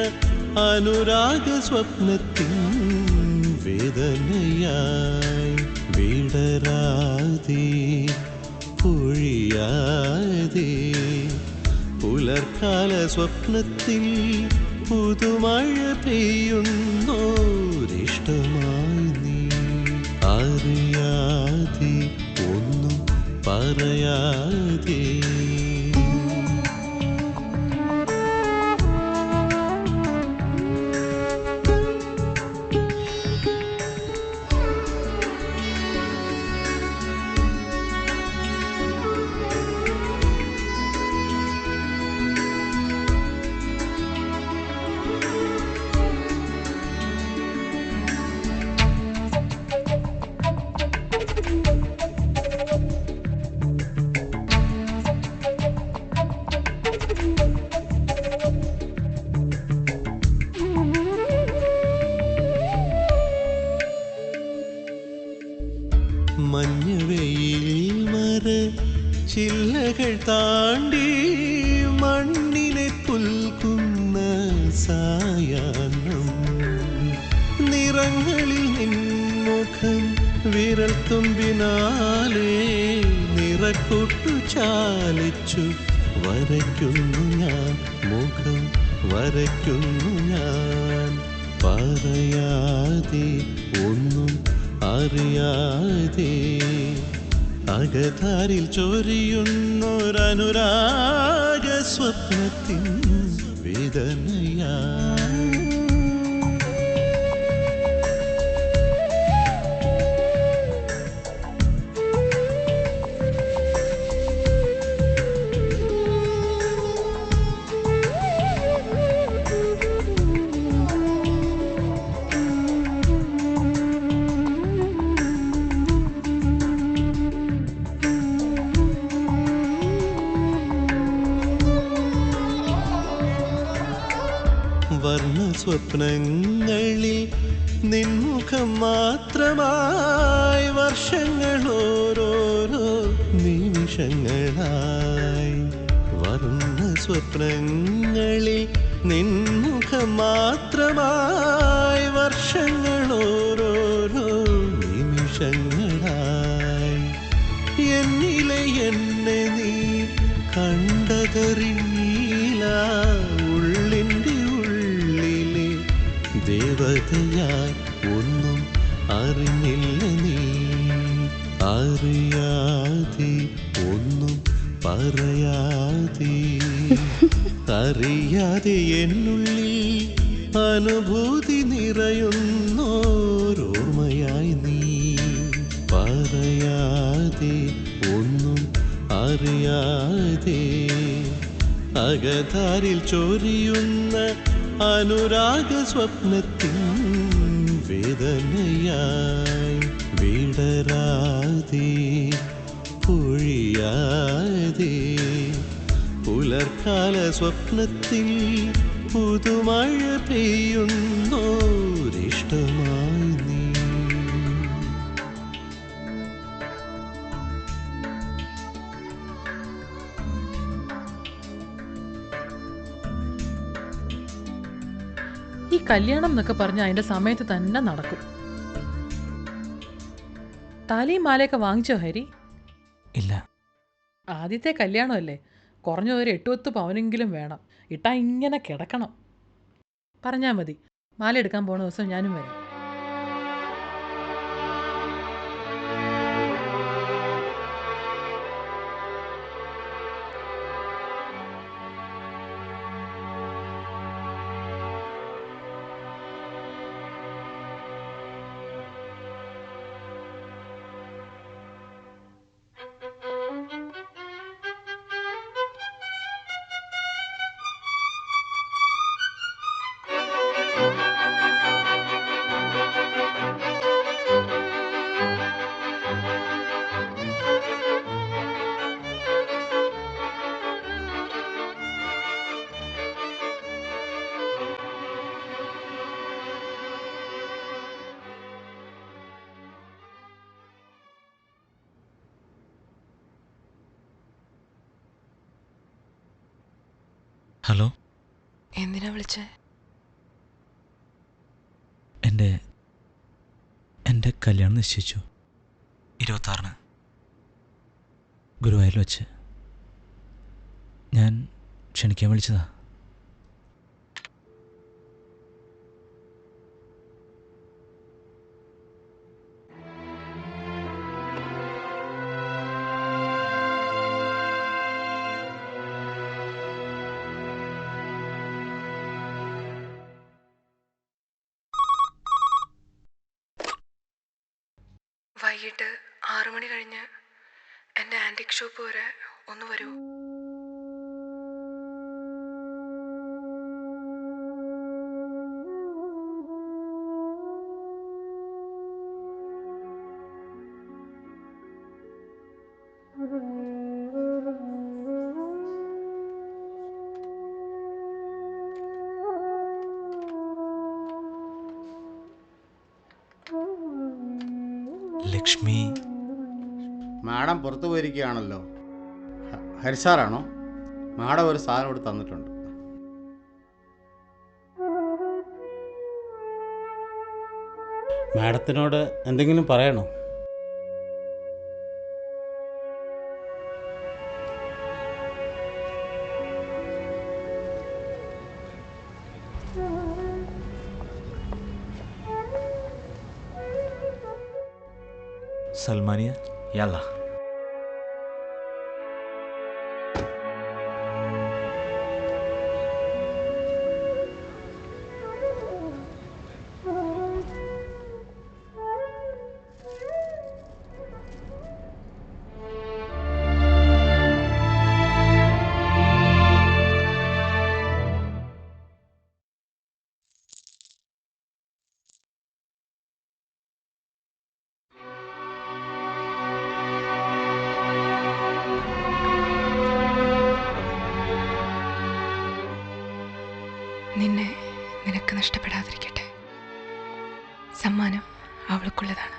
അനുരാഗ സ്വപ്നത്തിൻ വേദനയായി വിടരാതെ പൊഴിയാതെ പുലർക്കാല സ്വപ്നത്തിൽ പുതുമഴ പെയ്യുന്നോരിഷ്ടമായി നീ അറിയാതെ ഒന്നും പറയാതെ. മഞ്ഞവെയിൽ മര ചില്ലകൾ താണ്ടി മണ്ണിനെ പുൽക്കുന്ന സായാഹ്നം നിറങ്ങളിൽ നിൻമുഖം വിരൽ തുമ്പിനാലേ നിറക്കൂട്ടു ചാലിച്ചു വരയ്ക്കുന്നു ഞാൻ മുഖം വരയ്ക്കുന്നു ഞാൻ പറയാതെ ഒന്നും അറിയാതെ അകതാരിൽ ചൊരിയുന്നൊരനുരാഗ സ്വപ്നത്തിൻ വേദനയായി. വർണ്ണ സ്വപ്നങ്ങളിൽ നിൻമുഖം മാത്രമായി വർഷങ്ങളോരോരോ നിമിഷങ്ങളായി. വർണ്ണ സ്വപ്നങ്ങളിൽ നിൻമുഖം മാത്രമായി വർഷങ്ങളോരോരോ നിമിഷങ്ങളായി. എന്നിലെ എന്നെ നീ കണ്ടതറിയില്ല, ഉള്ളിൻ്റെ ഉള്ളിലെ ദേവതയായി ഒന്നും അറിഞ്ഞില്ല നീ. അറിയാതെ ഒന്നും പറയാതെ അറിയാതെ എന്നുള്ളിൽ അനുഭൂതി നിറയുന്നോരോർമ്മയായി നീ. പറയാതെ ഒന്നും അറിയാതെ അകതാരിൽ ചൊരിയുന്ന അനുരാഗ സ്വപ്നത്തിൻ വേദനയായി. വിടരാതെ പൊഴിയാതെ പുലർക്കാല സ്വപ്നത്തിൽ പുതുമഴ പെയ്യുന്നോരിഷ്ടമായി നീ. ഈ കല്യാണം എന്നൊക്കെ പറഞ്ഞ അതിന്റെ സമയത്ത് തന്നെ നടക്കും. താലിയും മാലയൊക്കെ വാങ്ങിച്ചോ ഹരി? ഇല്ല. ആദ്യത്തെ കല്യാണമല്ലേ, കുറഞ്ഞ ഒരു 8-10 പവനെങ്കിലും വേണം. ഇട്ടാ ഇങ്ങനെ കിടക്കണം. പറഞ്ഞാൽ മതി, മാല എടുക്കാൻ പോണ ദിവസം ഞാനും വരാം. ഹലോ, എന്തിനാ വിളിച്ചേ? എൻ്റെ കല്യാണം നിശ്ചയിച്ചു. 26-ന് ഗുരുവായൂരിൽ വെച്ച്. ഞാൻ ക്ഷണിക്കാൻ വിളിച്ചതാ. വൈകിട്ട് 6 മണി കഴിഞ്ഞ് എൻ്റെ ആൻറ്റിക് ഷോപ്പ് വരെ ഒന്ന് വരൂ. ലക്ഷ്മി മാഡം പുറത്തു പോയിരിക്കുകയാണല്ലോ. ഹരിസാറാണോ? മാഡം ഒരു സാധനം ഇവിടെ തന്നിട്ടുണ്ട്. മാഡത്തിനോട് എന്തെങ്കിലും പറയണോ? സൽമാനിയ യാല്ല. അവൾക്ക് നഷ്ടപ്പെടാതിരിക്കട്ടെ. സമ്മാനം അവൾക്കുള്ളതാണ്.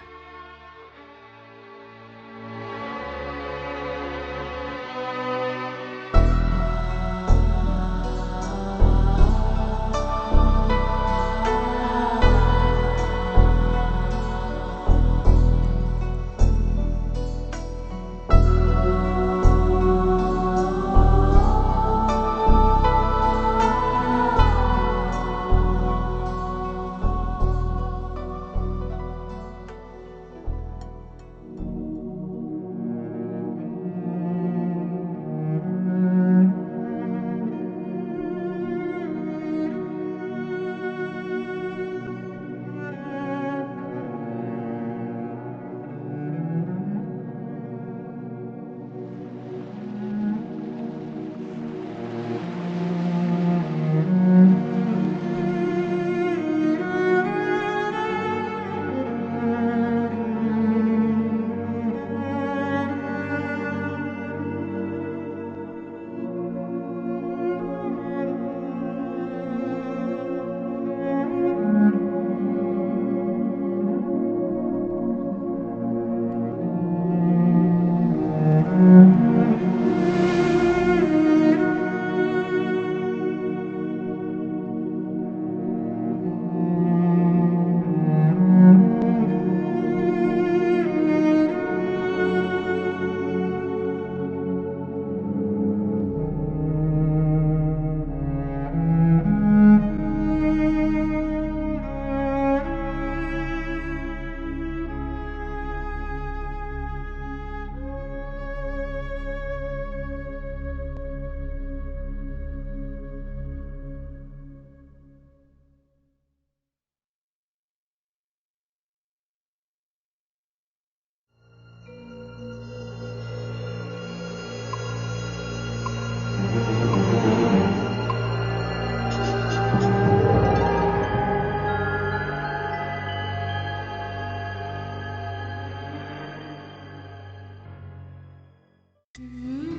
Mm-hmm.